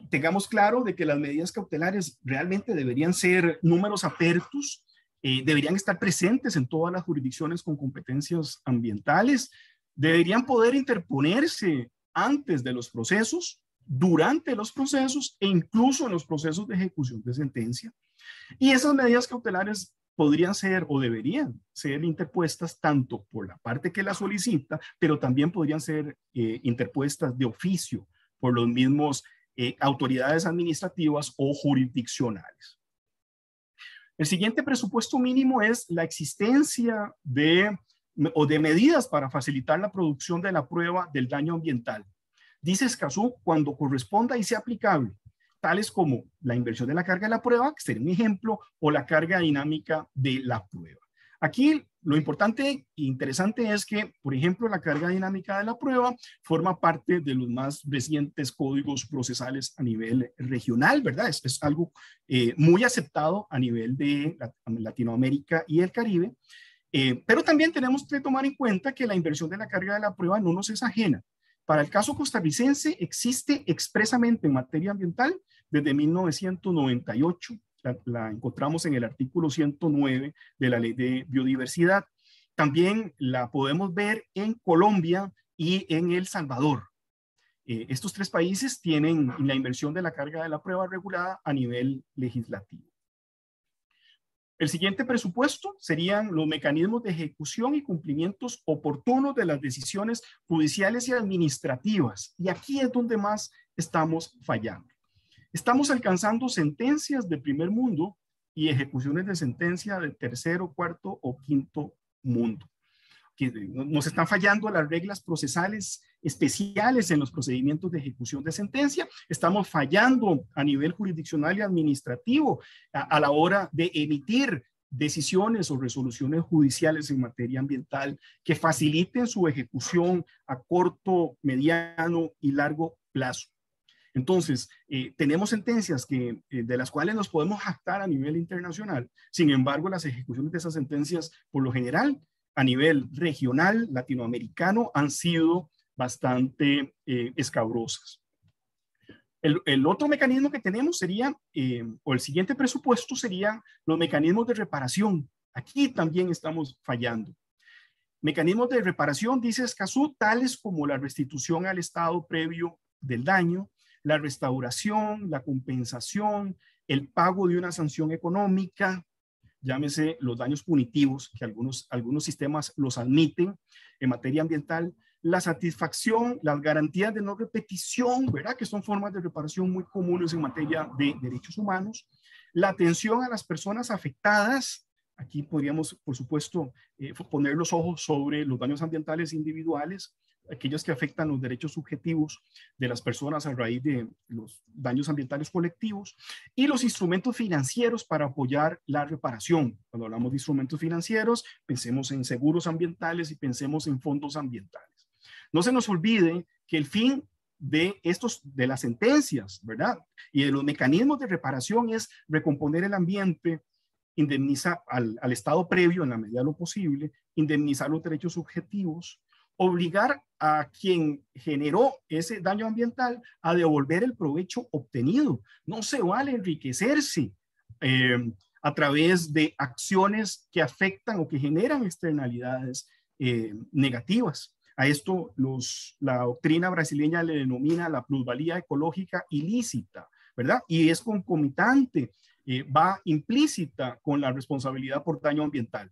Tengamos claro de que las medidas cautelares realmente deberían ser números apertos, deberían estar presentes en todas las jurisdicciones con competencias ambientales, deberían poder interponerse antes de los procesos, durante los procesos e incluso en los procesos de ejecución de sentencia. Y esas medidas cautelares podrían ser o deberían ser interpuestas tanto por la parte que la solicita, pero también podrían ser interpuestas de oficio por los mismos autoridades administrativas o jurisdiccionales. El siguiente presupuesto mínimo es la existencia de medidas para facilitar la producción de la prueba del daño ambiental. Dice Escazú, cuando corresponda y sea aplicable, tales como la inversión de la carga de la prueba, que sería un ejemplo, o la carga dinámica de la prueba. Aquí lo importante e interesante es que, por ejemplo, la carga dinámica de la prueba forma parte de los más recientes códigos procesales a nivel regional, ¿verdad? Es algo muy aceptado a nivel de Latinoamérica y el Caribe, pero también tenemos que tomar en cuenta que la inversión de la carga de la prueba no nos es ajena. Para el caso costarricense existe expresamente en materia ambiental desde 1998. La encontramos en el artículo 109 de la Ley de Biodiversidad. También la podemos ver en Colombia y en El Salvador. Estos tres países tienen la inversión de la carga de la prueba regulada a nivel legislativo. El siguiente presupuesto serían los mecanismos de ejecución y cumplimientos oportunos de las decisiones judiciales y administrativas. Y aquí es donde más estamos fallando. Estamos alcanzando sentencias de primer mundo y ejecuciones de sentencia de tercero, cuarto o quinto mundo. Nos están fallando las reglas procesales especiales en los procedimientos de ejecución de sentencia. Estamos fallando a nivel jurisdiccional y administrativo a la hora de emitir decisiones o resoluciones judiciales en materia ambiental que faciliten su ejecución a corto, mediano y largo plazo. Entonces, tenemos sentencias de las cuales nos podemos jactar a nivel internacional. Sin embargo, las ejecuciones de esas sentencias, por lo general, a nivel regional, latinoamericano, han sido bastante escabrosas. El otro mecanismo que tenemos sería, o el siguiente presupuesto sería los mecanismos de reparación. Aquí también estamos fallando. Mecanismos de reparación, dice Escazú, tales como la restitución al estado previo del daño, la restauración, la compensación, el pago de una sanción económica, llámese los daños punitivos, que algunos sistemas los admiten en materia ambiental, la satisfacción, las garantías de no repetición, ¿verdad?, que son formas de reparación muy comunes en materia de derechos humanos, la atención a las personas afectadas. Aquí podríamos, por supuesto, poner los ojos sobre los daños ambientales individuales, aquellos que afectan los derechos subjetivos de las personas a raíz de los daños ambientales colectivos, y los instrumentos financieros para apoyar la reparación. Cuando hablamos de instrumentos financieros, pensemos en seguros ambientales y pensemos en fondos ambientales. No se nos olvide que el fin de las sentencias, ¿verdad? Y de los mecanismos de reparación es recomponer el ambiente, indemnizar al estado previo en la medida de lo posible, indemnizar los derechos subjetivos, obligar a quien generó ese daño ambiental a devolver el provecho obtenido. No se vale enriquecerse a través de acciones que afectan o que generan externalidades negativas. A esto la doctrina brasileña le denomina la plusvalía ecológica ilícita, ¿verdad? Y es concomitante, va implícita con la responsabilidad por daño ambiental.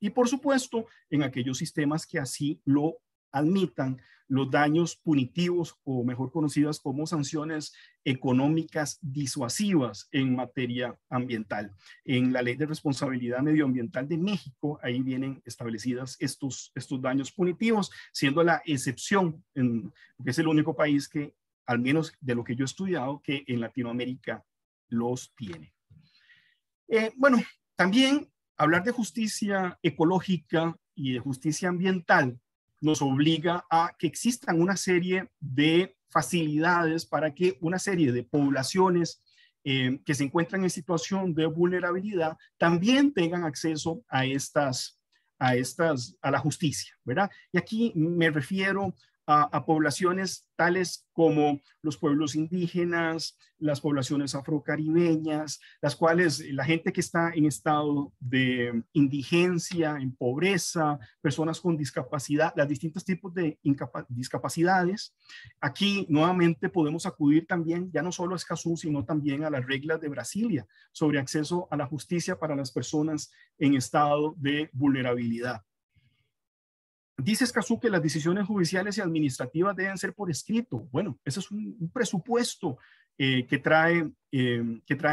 Y por supuesto, en aquellos sistemas que así lo admitan, los daños punitivos, o mejor conocidas como sanciones económicas disuasivas en materia ambiental. En la Ley de Responsabilidad Medioambiental de México, ahí vienen establecidas estos daños punitivos, siendo la excepción, porque es el único país que, al menos de lo que yo he estudiado, que en Latinoamérica los tiene. Bueno, también hablar de justicia ecológica y de justicia ambiental nos obliga a que existan una serie de facilidades para que una serie de poblaciones que se encuentran en situación de vulnerabilidad también tengan acceso a la justicia, ¿verdad? Y aquí me refiero a poblaciones tales como los pueblos indígenas, las poblaciones afrocaribeñas, las cuales la gente que está en estado de indigencia, en pobreza, personas con discapacidad, los distintos tipos de discapacidades. Aquí nuevamente podemos acudir también, ya no solo a Escazú, sino también a las reglas de Brasilia sobre acceso a la justicia para las personas en estado de vulnerabilidad. Dice Escazú que las decisiones judiciales y administrativas deben ser por escrito. Bueno, ese es un presupuesto que trae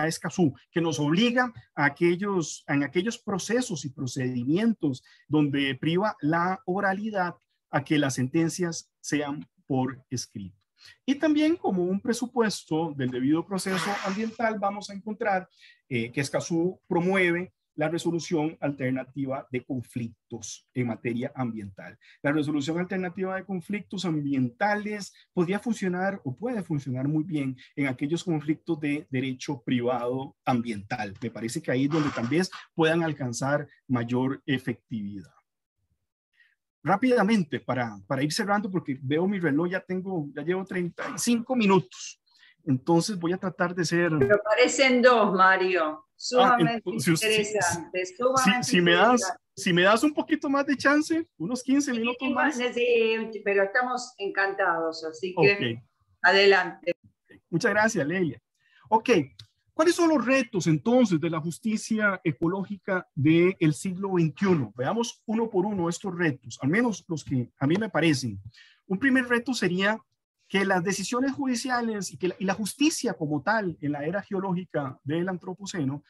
Escazú, que nos obliga en aquellos procesos y procedimientos donde priva la oralidad a que las sentencias sean por escrito. Y también como un presupuesto del debido proceso ambiental vamos a encontrar que Escazú promueve la resolución alternativa de conflictos en materia ambiental. La resolución alternativa de conflictos ambientales podría funcionar o puede funcionar muy bien en aquellos conflictos de derecho privado ambiental. Me parece que ahí es donde tal vez puedan alcanzar mayor efectividad. Rápidamente, para ir cerrando, porque veo mi reloj, ya llevo 35 minutos. Entonces voy a tratar de ser... Pero parecen dos, Mario. Sumamente interesante. Si me das un poquito más de chance, unos 15 minutos más. Sí, pero estamos encantados, así que adelante. Muchas gracias, Lelia. Ok, ¿cuáles son los retos entonces de la justicia ecológica del siglo XXI? Veamos uno por uno estos retos, al menos los que a mí me parecen. Un primer reto sería que las decisiones judiciales y la justicia como tal en la era geológica del Antropoceno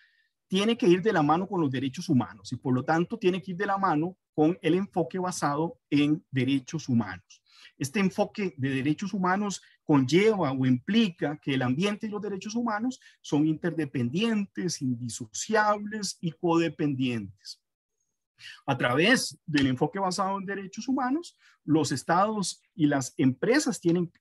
tiene que ir de la mano con los derechos humanos y por lo tanto tiene que ir de la mano con el enfoque basado en derechos humanos. Este enfoque de derechos humanos conlleva o implica que el ambiente y los derechos humanos son interdependientes, indisociables y codependientes. A través del enfoque basado en derechos humanos, los estados y las empresas tienen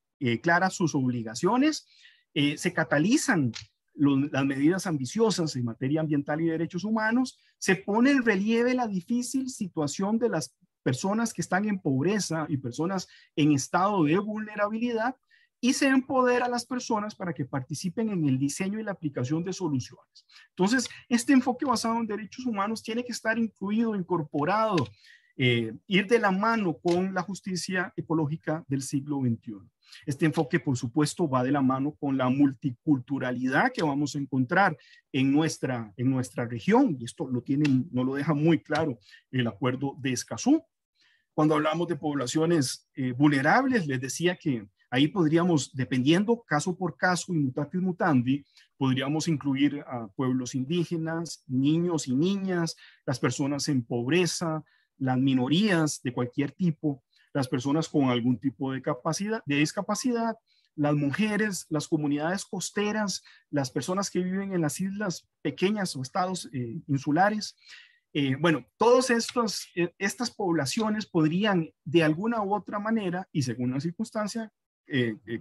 claras sus obligaciones, se catalizan las medidas ambiciosas en materia ambiental y derechos humanos, se pone en relieve la difícil situación de las personas que están en pobreza y personas en estado de vulnerabilidad y se empodera a las personas para que participen en el diseño y la aplicación de soluciones. Entonces, este enfoque basado en derechos humanos tiene que estar incluido, incorporado, ir de la mano con la justicia ecológica del siglo XXI. Este enfoque, por supuesto, va de la mano con la multiculturalidad que vamos a encontrar en nuestra región, y esto no lo deja muy claro el acuerdo de Escazú. Cuando hablamos de poblaciones vulnerables, les decía que ahí podríamos, dependiendo caso por caso y mutatis mutandi, Podríamos incluir a pueblos indígenas, niños y niñas, las personas en pobreza, las minorías de cualquier tipo, las personas con algún tipo de discapacidad, las mujeres, las comunidades costeras, las personas que viven en las islas pequeñas o estados insulares. Bueno, todas estas poblaciones podrían de alguna u otra manera y según la circunstancia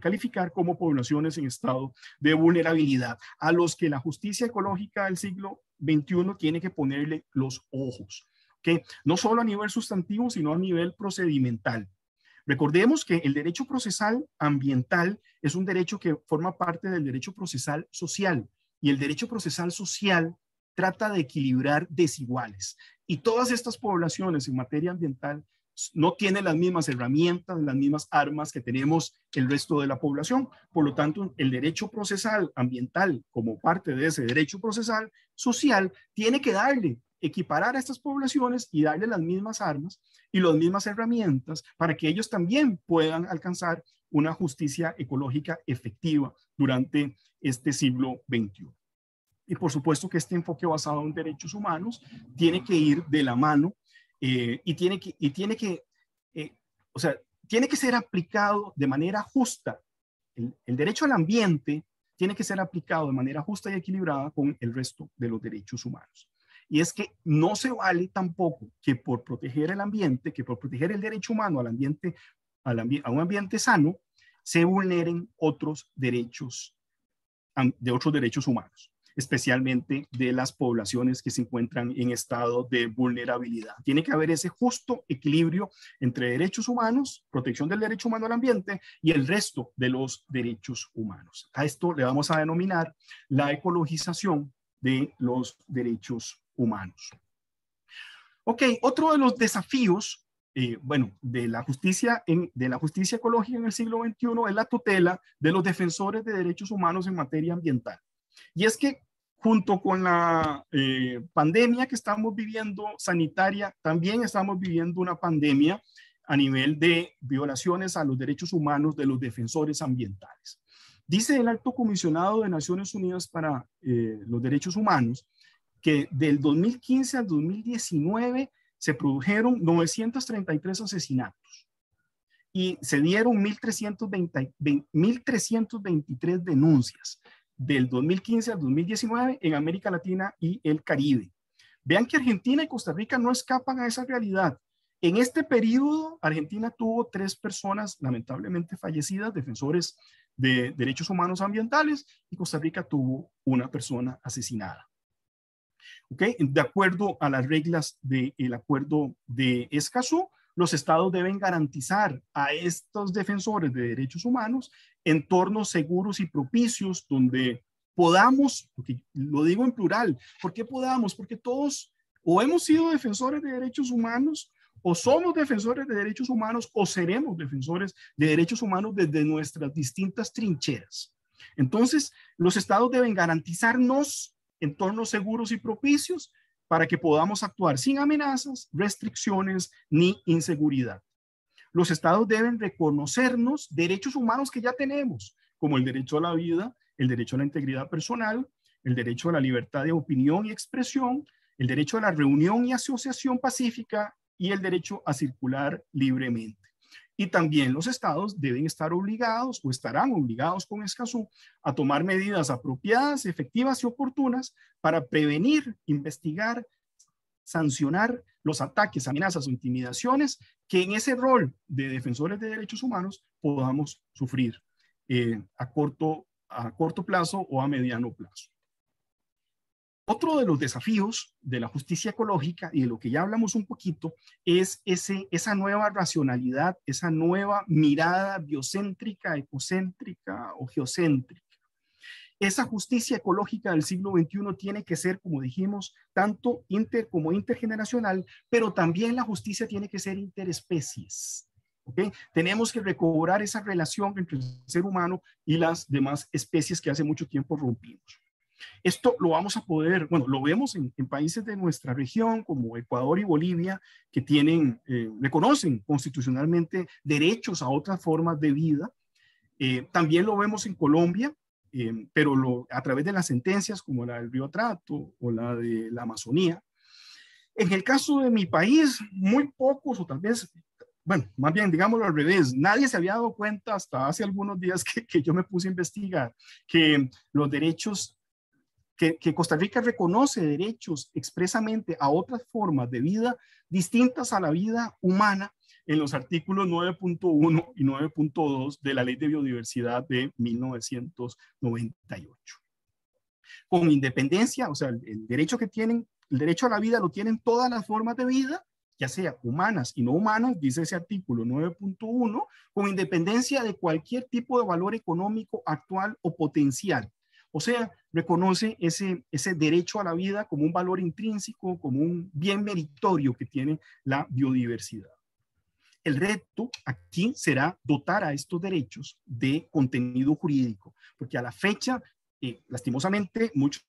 calificar como poblaciones en estado de vulnerabilidad, a los que la justicia ecológica del siglo XXI tiene que ponerle los ojos, ¿okay? No solo a nivel sustantivo, sino a nivel procedimental. Recordemos que el derecho procesal ambiental es un derecho que forma parte del derecho procesal social, y el derecho procesal social trata de equilibrar desiguales. Y todas estas poblaciones en materia ambiental no tienen las mismas herramientas, las mismas armas que tenemos el resto de la población. Por lo tanto, el derecho procesal ambiental, como parte de ese derecho procesal social, tiene que equiparar a estas poblaciones y darle las mismas armas y las mismas herramientas para que ellos también puedan alcanzar una justicia ecológica efectiva durante este siglo XXI. Y por supuesto que este enfoque basado en derechos humanos tiene que ir de la mano tiene que ser aplicado de manera justa. El derecho al ambiente tiene que ser aplicado de manera justa y equilibrada con el resto de los derechos humanos. Y es que no se vale tampoco que por proteger el ambiente, que por proteger el derecho humano al ambiente, a un ambiente sano, se vulneren otros derechos humanos, especialmente de las poblaciones que se encuentran en estado de vulnerabilidad. Tiene que haber ese justo equilibrio entre derechos humanos, protección del derecho humano al ambiente y el resto de los derechos humanos. A esto le vamos a denominar la ecologización de los derechos humanos. Ok, otro de los desafíos de la justicia ecológica en el siglo XXI es la tutela de los defensores de derechos humanos en materia ambiental. Y es que junto con la pandemia que estamos viviendo sanitaria, también estamos viviendo una pandemia a nivel de violaciones a los derechos humanos de los defensores ambientales. Dice el Alto Comisionado de Naciones Unidas para los Derechos Humanos que del 2015 al 2019 se produjeron 933 asesinatos y se dieron 1.323 denuncias del 2015 al 2019 en América Latina y el Caribe. Vean que Argentina y Costa Rica no escapan a esa realidad. En este periodo, Argentina tuvo 3 personas lamentablemente fallecidas, defensores de derechos humanos ambientales, y Costa Rica tuvo 1 persona asesinada. ¿Okay? De acuerdo a las reglas del Acuerdo de Escazú, los estados deben garantizar a estos defensores de derechos humanos entornos seguros y propicios donde podamos, porque lo digo en plural, ¿por qué podamos? Porque todos o hemos sido defensores de derechos humanos, o somos defensores de derechos humanos, o seremos defensores de derechos humanos desde nuestras distintas trincheras. Entonces, los estados deben garantizarnos entornos seguros y propicios para que podamos actuar sin amenazas, restricciones ni inseguridad. Los estados deben reconocernos derechos humanos que ya tenemos, como el derecho a la vida, el derecho a la integridad personal, el derecho a la libertad de opinión y expresión, el derecho a la reunión y asociación pacífica y el derecho a circular libremente. Y también los estados deben estar obligados o estarán obligados con Escazú a tomar medidas apropiadas, efectivas y oportunas para prevenir, investigar, sancionar los ataques, amenazas o intimidaciones que en ese rol de defensores de derechos humanos podamos sufrir a corto plazo o a mediano plazo. Otro de los desafíos de la justicia ecológica y de lo que ya hablamos un poquito es esa nueva racionalidad, esa nueva mirada biocéntrica, ecocéntrica o geocéntrica. Esa justicia ecológica del siglo XXI tiene que ser, como dijimos, tanto como intergeneracional, pero también la justicia tiene que ser interespecies. ¿Okay? Tenemos que recobrar esa relación entre el ser humano y las demás especies que hace mucho tiempo rompimos. Esto lo vamos a poder, bueno, lo vemos en países de nuestra región como Ecuador y Bolivia que reconocen constitucionalmente derechos a otras formas de vida. También lo vemos en Colombia, pero a través de las sentencias como la del Río Atrato o la de la Amazonía. En el caso de mi país, muy pocos, o tal vez, bueno, más bien digámoslo al revés, nadie se había dado cuenta hasta hace algunos días que yo me puse a investigar que los derechos, que Costa Rica reconoce derechos expresamente a otras formas de vida distintas a la vida humana en los artículos 9.1 y 9.2 de la Ley de Biodiversidad de 1998. Con independencia, o sea, el derecho que tienen, el derecho a la vida lo tienen todas las formas de vida, ya sea humanas y no humanas, dice ese artículo 9.1, con independencia de cualquier tipo de valor económico actual o potencial. O sea, reconoce ese derecho a la vida como un valor intrínseco, como un bien meritorio que tiene la biodiversidad. El reto aquí será dotar a estos derechos de contenido jurídico, porque a la fecha, lastimosamente, muchos,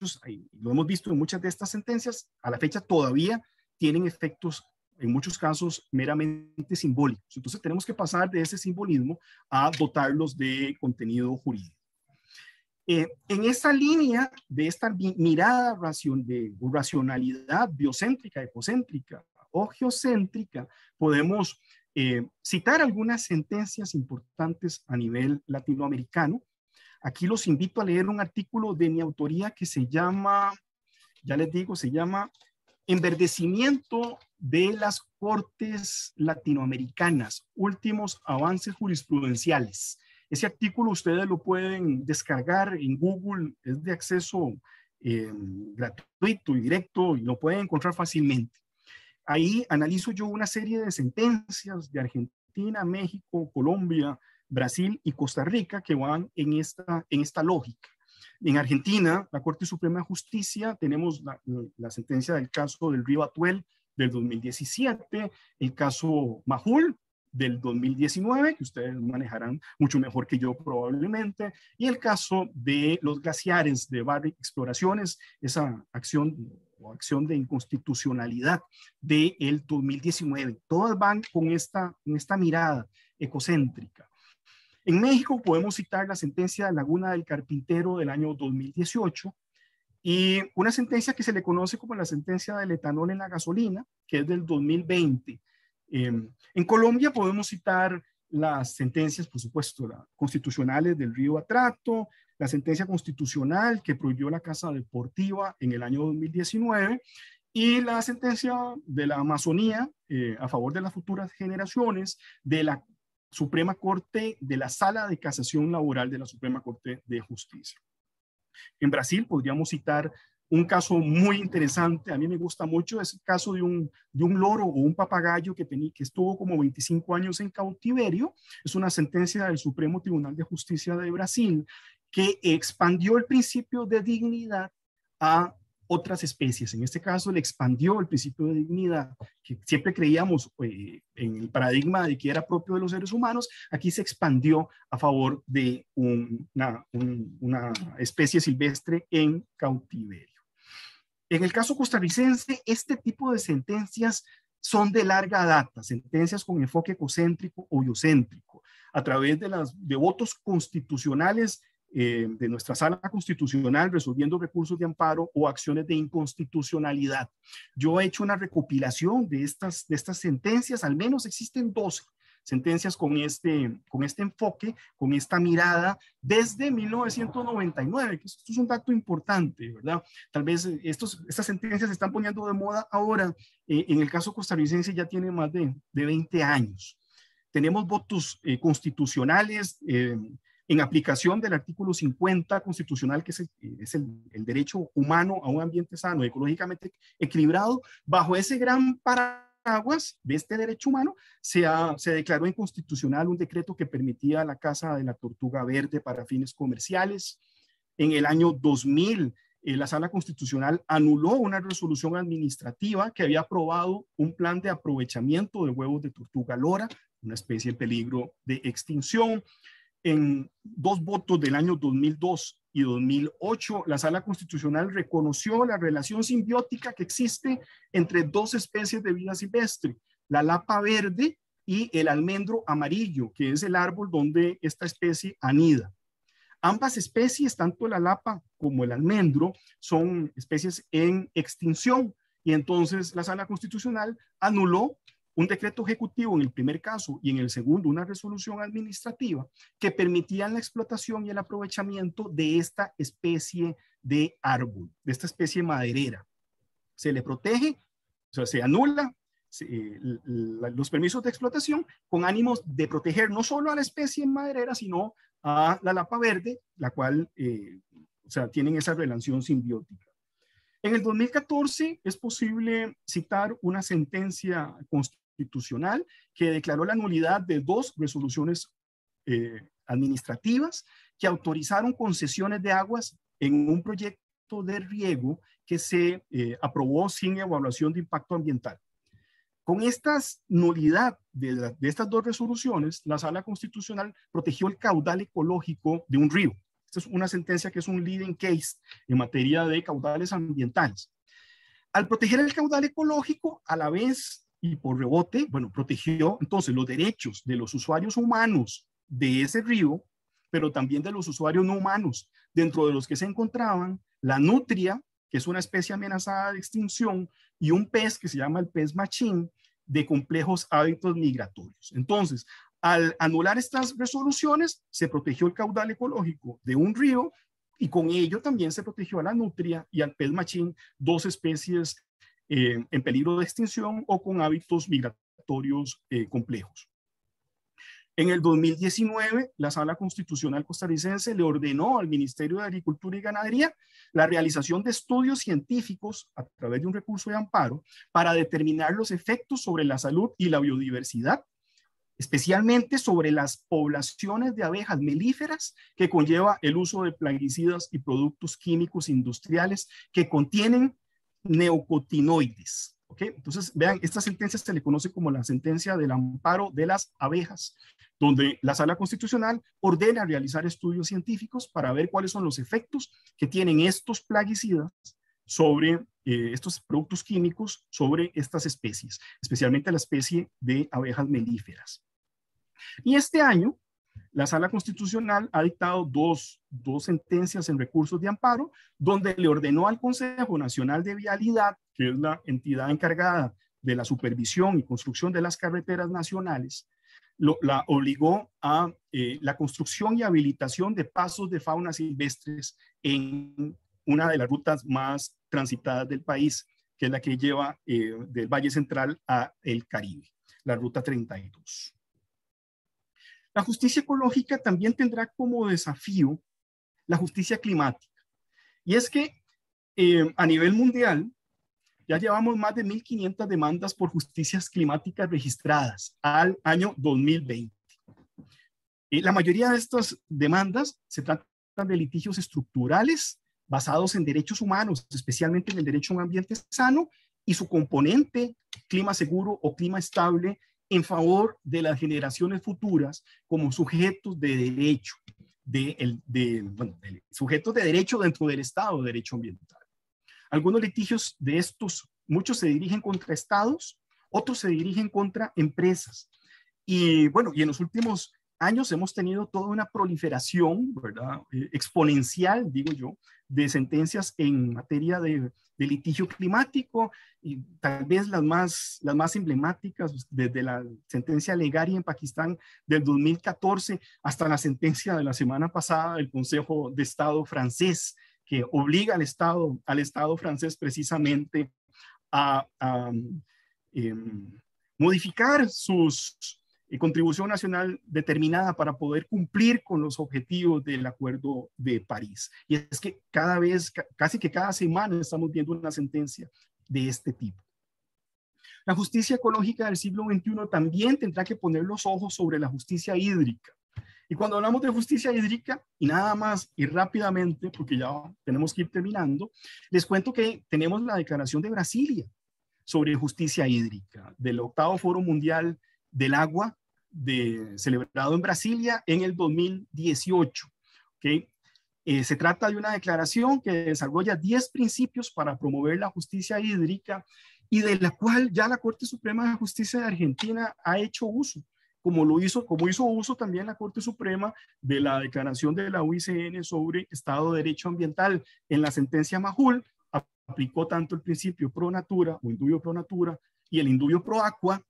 lo hemos visto en muchas de estas sentencias, a la fecha todavía tienen efectos, en muchos casos, meramente simbólicos. Entonces tenemos que pasar de ese simbolismo a dotarlos de contenido jurídico. En esta línea de esta mirada de racionalidad biocéntrica, ecocéntrica o geocéntrica, podemos citar algunas sentencias importantes a nivel latinoamericano. Aquí los invito a leer un artículo de mi autoría que se llama, ya les digo, se llama Enverdecimiento de las Cortes Latinoamericanas, últimos avances jurisprudenciales. Ese artículo ustedes lo pueden descargar en Google, es de acceso gratuito y directo y lo pueden encontrar fácilmente. Ahí analizo yo una serie de sentencias de Argentina, México, Colombia, Brasil y Costa Rica que van en esta lógica. En Argentina, la Corte Suprema de Justicia, tenemos la sentencia del caso del Río Atuel del 2017, el caso Majul del 2019, que ustedes manejarán mucho mejor que yo probablemente, y el caso de los glaciares de Barrick Exploraciones, esa acción de inconstitucionalidad del 2019. Todas van con esta mirada ecocéntrica. En México podemos citar la sentencia de Laguna del Carpintero del año 2018 y una sentencia que se le conoce como la sentencia del etanol en la gasolina, que es del 2020. En Colombia podemos citar las sentencias, por supuesto, las constitucionales del Río Atrato, la sentencia constitucional que prohibió la caza deportiva en el año 2019 y la sentencia de la Amazonía a favor de las futuras generaciones de la Suprema Corte, de la Sala de Casación Laboral de la Suprema Corte de Justicia. En Brasil podríamos citar un caso muy interesante, a mí me gusta mucho, es el caso de un loro o un papagayo que estuvo como 25 años en cautiverio. Es una sentencia del Supremo Tribunal de Justicia de Brasil que expandió el principio de dignidad a otras especies. En este caso le expandió el principio de dignidad, que siempre creíamos en el paradigma de que era propio de los seres humanos, aquí se expandió a favor de una especie silvestre en cautiverio. En el caso costarricense, este tipo de sentencias son de larga data, sentencias con enfoque ecocéntrico o biocéntrico, a través de votos constitucionales de nuestra sala constitucional resolviendo recursos de amparo o acciones de inconstitucionalidad. Yo he hecho una recopilación de estas sentencias, al menos existen 12 sentencias con este enfoque, con esta mirada desde 1999, que esto es un dato importante, ¿verdad? Tal vez estas sentencias se están poniendo de moda ahora, en el caso costarricense ya tiene más de 20 años. Tenemos votos constitucionales en aplicación del artículo 50 constitucional, que es el derecho humano a un ambiente sano, ecológicamente equilibrado. Bajo ese gran paraguas de este derecho humano, se declaró inconstitucional un decreto que permitía la caza de la tortuga verde para fines comerciales. En el año 2000, la Sala Constitucional anuló una resolución administrativa que había aprobado un plan de aprovechamiento de huevos de tortuga lora, una especie en peligro de extinción. En 2 votos del año 2002 y 2008, la Sala Constitucional reconoció la relación simbiótica que existe entre 2 especies de vida silvestre, la lapa verde y el almendro amarillo, que es el árbol donde esta especie anida. Ambas especies, tanto la lapa como el almendro, son especies en extinción, y entonces la Sala Constitucional anuló un decreto ejecutivo en el primer caso y en el segundo una resolución administrativa que permitían la explotación y el aprovechamiento de esta especie de árbol, de esta especie maderera. Se le protege, o sea, se anula los permisos de explotación con ánimos de proteger no solo a la especie maderera, sino a la lapa verde, la cual, o sea, tienen esa relación simbiótica. En el 2014 es posible citar una sentencia constitucional que declaró la nulidad de 2 resoluciones administrativas que autorizaron concesiones de aguas en un proyecto de riego que se aprobó sin evaluación de impacto ambiental. Con esta nulidad de estas 2 resoluciones, la Sala Constitucional protegió el caudal ecológico de un río. Esta es una sentencia que es un leading case en materia de caudales ambientales. Al proteger el caudal ecológico, a la vez y por rebote, bueno, protegió entonces los derechos de los usuarios humanos de ese río, pero también de los usuarios no humanos, dentro de los que se encontraban la nutria, que es una especie amenazada de extinción, y un pez que se llama el pez machín, de complejos hábitos migratorios. Entonces, al anular estas resoluciones, se protegió el caudal ecológico de un río y con ello también se protegió a la nutria y al pez machín, 2 especies en peligro de extinción o con hábitos migratorios complejos. En el 2019, la Sala Constitucional costarricense le ordenó al Ministerio de Agricultura y Ganadería la realización de estudios científicos a través de un recurso de amparo para determinar los efectos sobre la salud y la biodiversidad, especialmente sobre las poblaciones de abejas melíferas que conlleva el uso de plaguicidas y productos químicos industriales que contienen neocotinoides. ¿Okay? Entonces, vean, esta sentencia se le conoce como la sentencia del amparo de las abejas, donde la Sala Constitucional ordena realizar estudios científicos para ver cuáles son los efectos que tienen estos plaguicidas sobre estos productos químicos sobre estas especies, especialmente la especie de abejas melíferas. Y este año, la Sala Constitucional ha dictado dos sentencias en recursos de amparo, donde le ordenó al Consejo Nacional de Vialidad, que es la entidad encargada de la supervisión y construcción de las carreteras nacionales, la obligó a la construcción y habilitación de pasos de fauna silvestres en una de las rutas más transitadas del país, que es la que lleva del Valle Central a el Caribe, la Ruta 32. La justicia ecológica también tendrá como desafío la justicia climática. Y es que a nivel mundial ya llevamos más de 1.500 demandas por justicias climáticas registradas al año 2020. La mayoría de estas demandas se tratan de litigios estructurales basados en derechos humanos, especialmente en el derecho a un ambiente sano y su componente clima seguro o clima estable en favor de las generaciones futuras como sujetos de derecho, sujetos de derecho dentro del Estado de Derecho Ambiental. Algunos litigios de estos, muchos se dirigen contra estados, otros se dirigen contra empresas. Y bueno, y en los últimos años hemos tenido toda una proliferación, ¿verdad? Exponencial, digo yo, de sentencias en materia de litigio climático, y tal vez las más emblemáticas, desde la sentencia Legari en Pakistán del 2014 hasta la sentencia de la semana pasada del Consejo de Estado francés, que obliga al Estado francés precisamente a modificar sus contribución nacional determinada para poder cumplir con los objetivos del Acuerdo de París. Y es que casi que cada semana estamos viendo una sentencia de este tipo. La justicia ecológica del siglo XXI también tendrá que poner los ojos sobre la justicia hídrica. Y cuando hablamos de justicia hídrica, y nada más y rápidamente, porque ya tenemos que ir terminando, les cuento que tenemos la Declaración de Brasilia sobre justicia hídrica, del 8º Foro Mundial del Agua, celebrado en Brasilia en el 2018. ¿Okay? Se trata de una declaración que desarrolla 10 principios para promover la justicia hídrica y de la cual ya la Corte Suprema de Justicia de Argentina ha hecho uso como hizo uso también la Corte Suprema de la declaración de la UICN sobre Estado de Derecho Ambiental. En la sentencia Majul aplicó tanto el principio pro natura o indubio pro natura y el indubio pro aqua,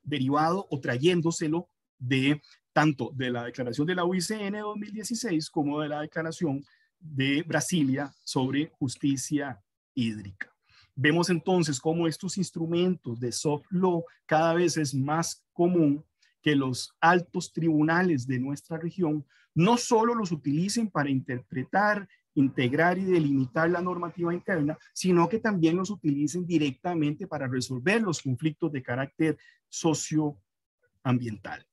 derivado o trayéndoselo de tanto de la declaración de la UICN 2016 como de la declaración de Brasilia sobre justicia hídrica. Vemos entonces cómo estos instrumentos de soft law cada vez es más común que los altos tribunales de nuestra región no solo los utilicen para interpretar, integrar y delimitar la normativa interna, sino que también los utilicen directamente para resolver los conflictos de carácter socioambiental.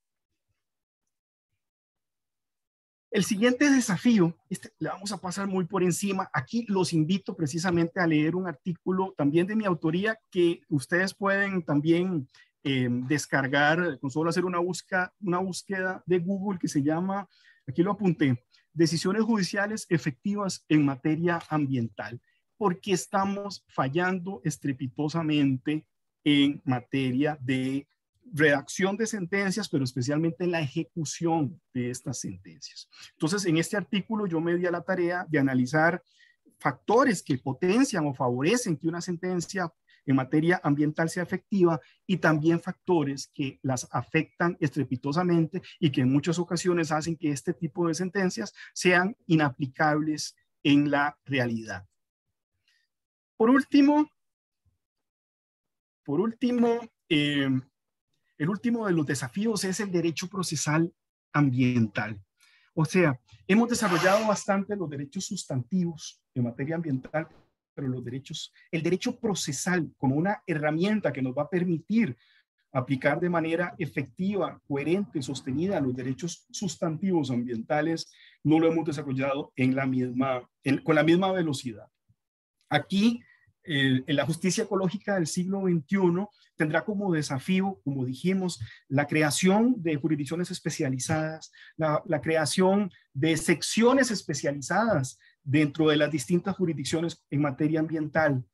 El siguiente desafío, le vamos a pasar muy por encima. Aquí los invito precisamente a leer un artículo también de mi autoría que ustedes pueden también descargar, con solo hacer una búsqueda de Google que se llama, aquí lo apunté, Decisiones judiciales efectivas en materia ambiental. Porque estamos fallando estrepitosamente en materia de redacción de sentencias, pero especialmente en la ejecución de estas sentencias. Entonces, en este artículo yo me di a la tarea de analizar factores que potencian o favorecen que una sentencia en materia ambiental sea efectiva y también factores que las afectan estrepitosamente y que en muchas ocasiones hacen que este tipo de sentencias sean inaplicables en la realidad. Por último, el último de los desafíos es el derecho procesal ambiental. O sea, hemos desarrollado bastante los derechos sustantivos en materia ambiental, pero el derecho procesal como una herramienta que nos va a permitir aplicar de manera efectiva, coherente, sostenida los derechos sustantivos ambientales, no lo hemos desarrollado con la misma velocidad. Aquí, en la justicia ecológica del siglo XXI tendrá como desafío, como dijimos, la creación de jurisdicciones especializadas, la creación de secciones especializadas dentro de las distintas jurisdicciones en materia ambiental,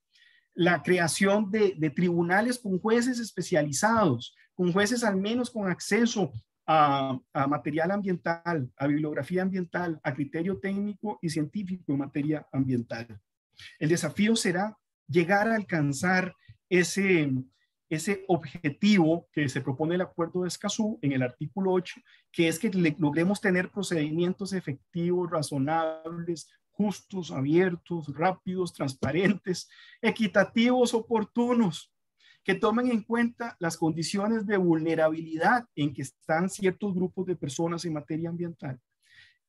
la creación de tribunales con jueces especializados, con jueces al menos con acceso a material ambiental, a bibliografía ambiental, a criterio técnico y científico en materia ambiental. El desafío será llegar a alcanzar ese objetivo que se propone el Acuerdo de Escazú en el artículo 8, que es que logremos tener procedimientos efectivos, razonables, justos, abiertos, rápidos, transparentes, equitativos, oportunos, que tomen en cuenta las condiciones de vulnerabilidad en que están ciertos grupos de personas en materia ambiental.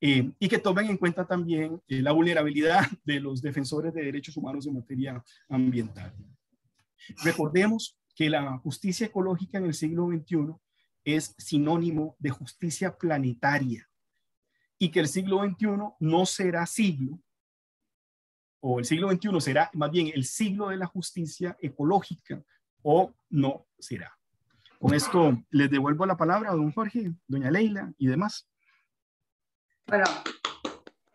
Y que tomen en cuenta también la vulnerabilidad de los defensores de derechos humanos en materia ambiental. Recordemos que la justicia ecológica en el siglo XXI es sinónimo de justicia planetaria y que el siglo XXI no será siglo, o el siglo XXI será más bien el siglo de la justicia ecológica, o no será. Con esto les devuelvo la palabra a don Jorge, doña Leila y demás. Bueno,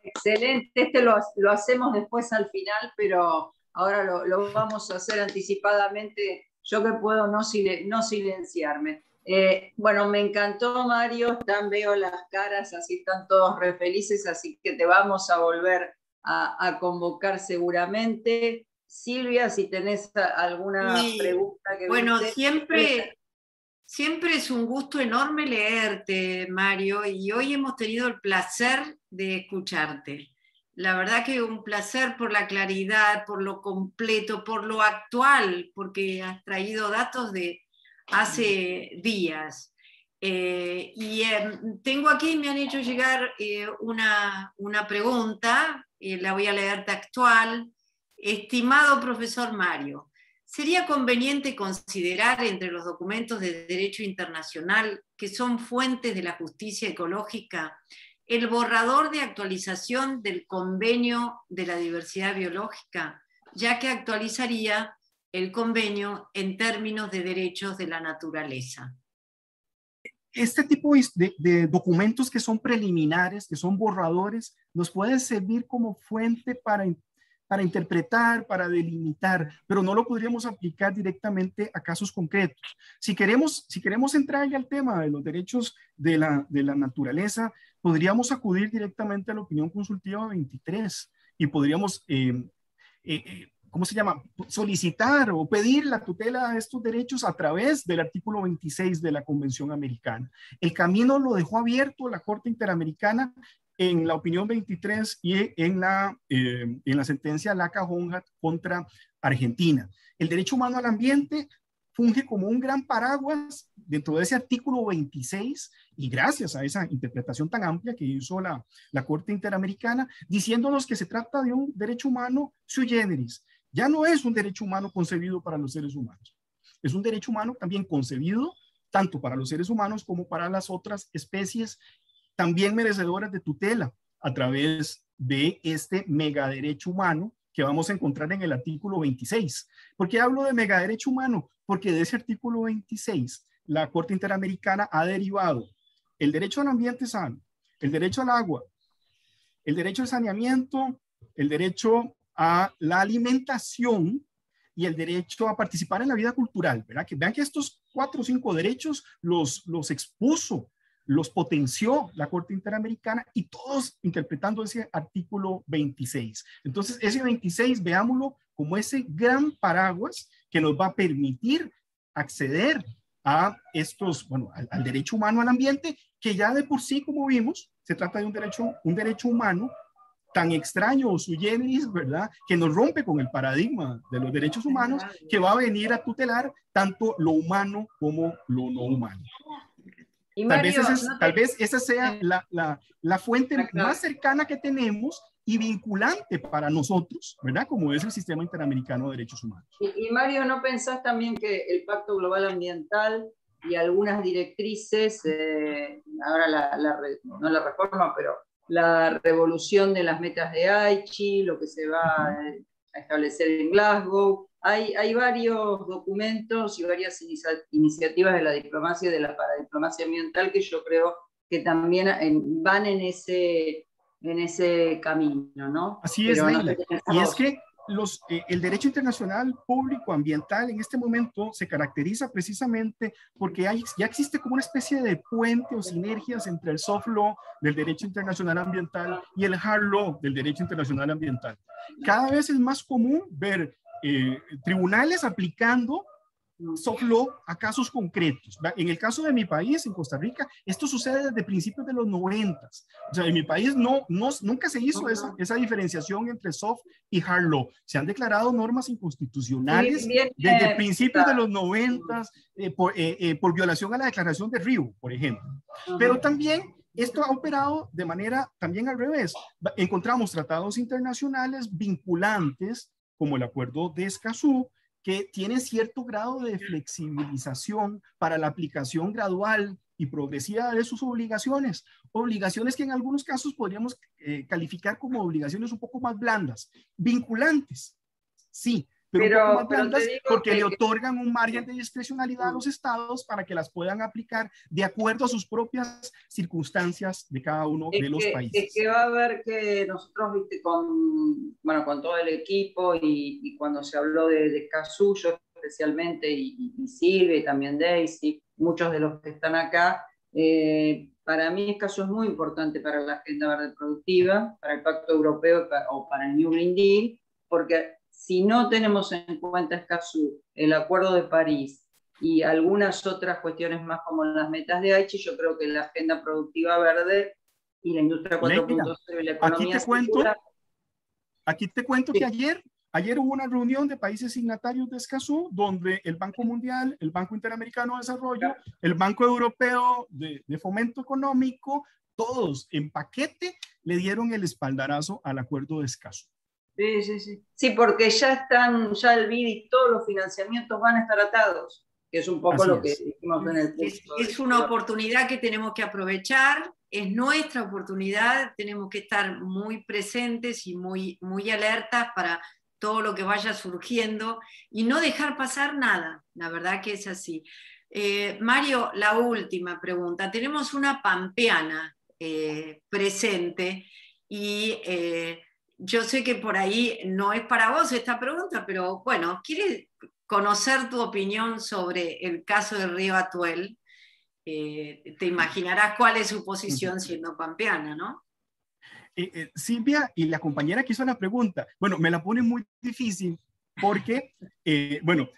excelente. Lo hacemos después al final, pero ahora lo vamos a hacer anticipadamente. Yo que puedo no silenciarme. Bueno, me encantó, Mario. Veo las caras, así están todos re felices, así que te vamos a volver a convocar seguramente. Silvia, si tenés alguna pregunta que bueno, viste. Siempre es un gusto enorme leerte, Mario, y hoy hemos tenido el placer de escucharte. La verdad que un placer por la claridad, por lo completo, por lo actual, porque has traído datos de hace días. Tengo aquí, me han hecho llegar una pregunta, la voy a leer textual. Estimado profesor Mario, ¿sería conveniente considerar entre los documentos de derecho internacional que son fuentes de la justicia ecológica el borrador de actualización del Convenio de la Diversidad Biológica, ya que actualizaría el convenio en términos de derechos de la naturaleza? Este tipo de documentos que son preliminares, que son borradores, nos pueden servir como fuente para interpretar, para delimitar, pero no lo podríamos aplicar directamente a casos concretos. Si queremos entrar al tema de los derechos de la naturaleza, podríamos acudir directamente a la opinión consultiva 23 y podríamos, ¿cómo se llama?, solicitar o pedir la tutela de estos derechos a través del artículo 26 de la Convención Americana. El camino lo dejó abierto la Corte Interamericana en la opinión 23 y en la sentencia Laca-Hongat contra Argentina. El derecho humano al ambiente funge como un gran paraguas dentro de ese artículo 26 y gracias a esa interpretación tan amplia que hizo la Corte Interamericana, diciéndonos que se trata de un derecho humano sui generis. Ya no es un derecho humano concebido para los seres humanos. Es un derecho humano también concebido tanto para los seres humanos como para las otras especies también merecedoras de tutela a través de este megaderecho humano que vamos a encontrar en el artículo 26. ¿Por qué hablo de megaderecho humano? Porque de ese artículo 26 la Corte Interamericana ha derivado el derecho al ambiente sano, el derecho al agua, el derecho al saneamiento, el derecho a la alimentación y el derecho a participar en la vida cultural, ¿verdad? Que vean que estos 4 o 5 derechos los expuso, los potenció la Corte Interamericana y todos interpretando ese artículo 26. Entonces, ese 26, veámoslo como ese gran paraguas que nos va a permitir acceder a estos, bueno, al derecho humano al ambiente, que ya de por sí, como vimos, se trata de un derecho humano tan extraño o sui generis, ¿verdad? Que nos rompe con el paradigma de los derechos humanos, que va a venir a tutelar tanto lo humano como lo no humano. Y Mario, tal vez esa sea la fuente más cercana que tenemos y vinculante para nosotros, ¿verdad? Como es el Sistema Interamericano de Derechos Humanos. Y Mario, ¿no pensás también que el Pacto Global Ambiental y algunas directrices, ahora no la reforma, pero la revolución de las metas de Aichi, lo que se va a establecer en Glasgow, hay varios documentos y varias iniciativas de la diplomacia y de la paradiplomacia ambiental que yo creo que también van en ese camino, ¿no? Así es, Leila. Y es que el derecho internacional público ambiental en este momento se caracteriza precisamente porque ya existe como una especie de puente o sinergias entre el soft law del derecho internacional ambiental y el hard law del derecho internacional ambiental. Cada vez es más común ver tribunales aplicando soft law a casos concretos. En el caso de mi país, en Costa Rica, esto sucede desde principios de los 90. O sea, en mi país nunca se hizo esa diferenciación entre soft y hard law. Se han declarado normas inconstitucionales desde principios de los 90 por violación a la Declaración de Río, por ejemplo. Pero también esto ha operado de manera también al revés. Encontramos tratados internacionales vinculantes como el Acuerdo de Escazú, que tiene cierto grado de flexibilización para la aplicación gradual y progresiva de sus obligaciones. Obligaciones que en algunos casos podríamos calificar como obligaciones un poco más blandas. Vinculantes, sí, pero un poco más blandas porque le otorgan un margen de discrecionalidad a los estados para que las puedan aplicar de acuerdo a sus propias circunstancias de cada uno de los países. Es que va a haber que nosotros, viste, con todo el equipo y cuando se habló de Escazú, yo especialmente, y Silvia y también Daisy, muchos de los que están acá, para mí Escazú es muy importante para la Agenda Verde Productiva, para el Pacto Europeo o para el New Green Deal, porque si no tenemos en cuenta Escazú, el Acuerdo de París y algunas otras cuestiones más como las metas de Aichi, yo creo que la agenda productiva verde y la industria 4.0 y la economía circular. Aquí te cuento que ayer hubo una reunión de países signatarios de Escazú donde el Banco Mundial, el Banco Interamericano de Desarrollo, el Banco Europeo de Fomento Económico, todos en paquete le dieron el espaldarazo al Acuerdo de Escazú. Sí, porque ya el BID y todos los financiamientos van a estar atados, que es un poco Así lo que dijimos en el texto. Es una oportunidad que tenemos que aprovechar, es nuestra oportunidad, tenemos que estar muy presentes y muy alertas para todo lo que vaya surgiendo y no dejar pasar nada, la verdad que es así. Mario, la última pregunta. Tenemos una pampeana presente y yo sé que por ahí no es para vos esta pregunta, pero bueno, ¿quieres conocer tu opinión sobre el caso del río Atuel? Te imaginarás cuál es su posición siendo pampeana, ¿no? Silvia y la compañera que hizo la pregunta, bueno, me la pone muy difícil porque, bueno,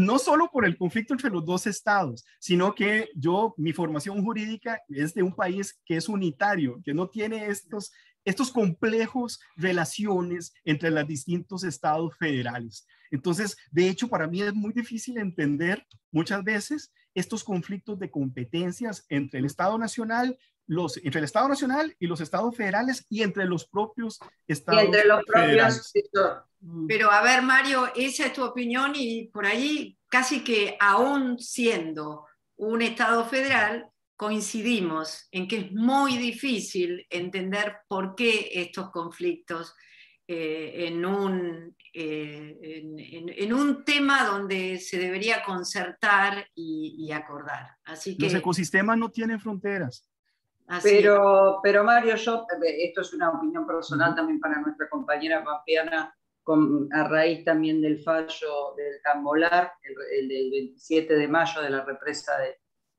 no solo por el conflicto entre los dos estados, sino que mi formación jurídica es de un país que es unitario, que no tiene estos complejos relaciones entre los distintos estados federales. Entonces, de hecho, para mí es muy difícil entender muchas veces estos conflictos de competencias entre el Estado Nacional, entre el Estado Nacional y los estados federales y entre los propios estados y entre los propios federales. Pero a ver, Mario, esa es tu opinión y por ahí casi que aún siendo un Estado federal, coincidimos en que es muy difícil entender por qué estos conflictos en un tema donde se debería concertar y acordar. Así que, los ecosistemas no tienen fronteras. Pero Mario, esto es una opinión personal también para nuestra compañera pampeana, a raíz también del fallo del Tambolar, el del 27 de mayo de la represa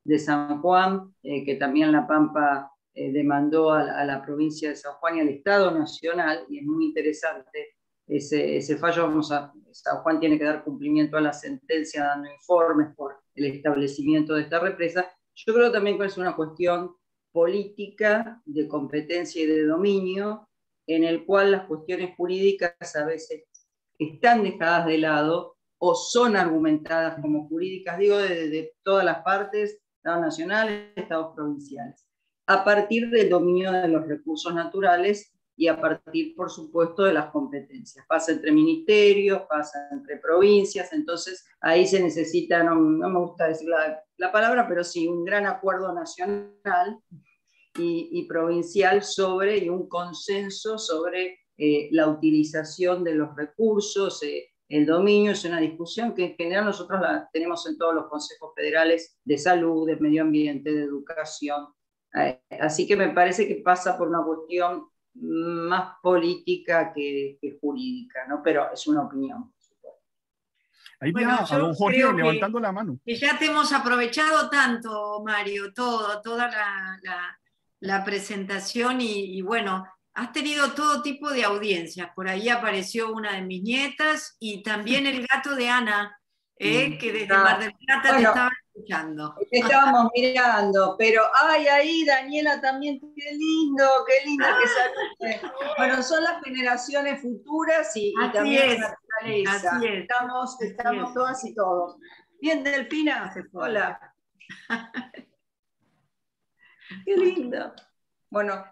de San Juan, que también La Pampa demandó a la provincia de San Juan y al Estado Nacional, y es muy interesante ese fallo. San Juan tiene que dar cumplimiento a la sentencia dando informes por el establecimiento de esta represa. Yo creo también que es una cuestión política de competencia y de dominio, en el cual las cuestiones jurídicas a veces están dejadas de lado o son argumentadas como jurídicas, digo, de todas las partes, estados nacionales, estados provinciales, a partir del dominio de los recursos naturales y a partir, por supuesto, de las competencias. Pasa entre ministerios, pasa entre provincias, entonces ahí se necesita, no me gusta decir la palabra, pero sí, un gran acuerdo nacional y provincial y un consenso sobre la utilización de los recursos, el dominio. Es una discusión que en general nosotros la tenemos en todos los consejos federales de salud, de medio ambiente, de educación. Así que me parece que pasa por una cuestión más política que jurídica, ¿no? Pero es una opinión. Ahí bueno, a don Jorge levantando la mano. Que ya te hemos aprovechado tanto, Mario, toda la presentación y bueno, has tenido todo tipo de audiencias. Por ahí apareció una de mis nietas y también el gato de Ana, que desde Mar del Plata te estaba escuchando. Te estábamos mirando, pero ay, ahí Daniela también, qué lindo que saliste. Bueno, son las generaciones futuras y también la naturaleza. Estamos todas y todos. Bien, Delfina, hola. Qué lindo. Bueno,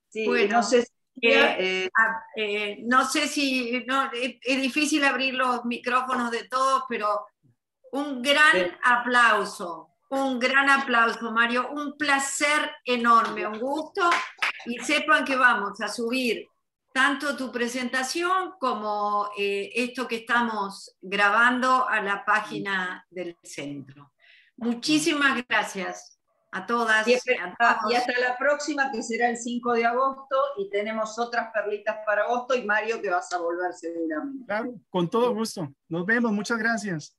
sí, no sé si es difícil abrir los micrófonos de todos, pero un gran aplauso, Mario, un placer enorme, un gusto, y sepan que vamos a subir tanto tu presentación como esto que estamos grabando a la página del centro. Muchísimas gracias a todas. Y hasta la próxima, que será el 5 de agosto, y tenemos otras perlitas para agosto, y Mario, que vas a volver seguramente. Claro, con todo gusto. Nos vemos, muchas gracias.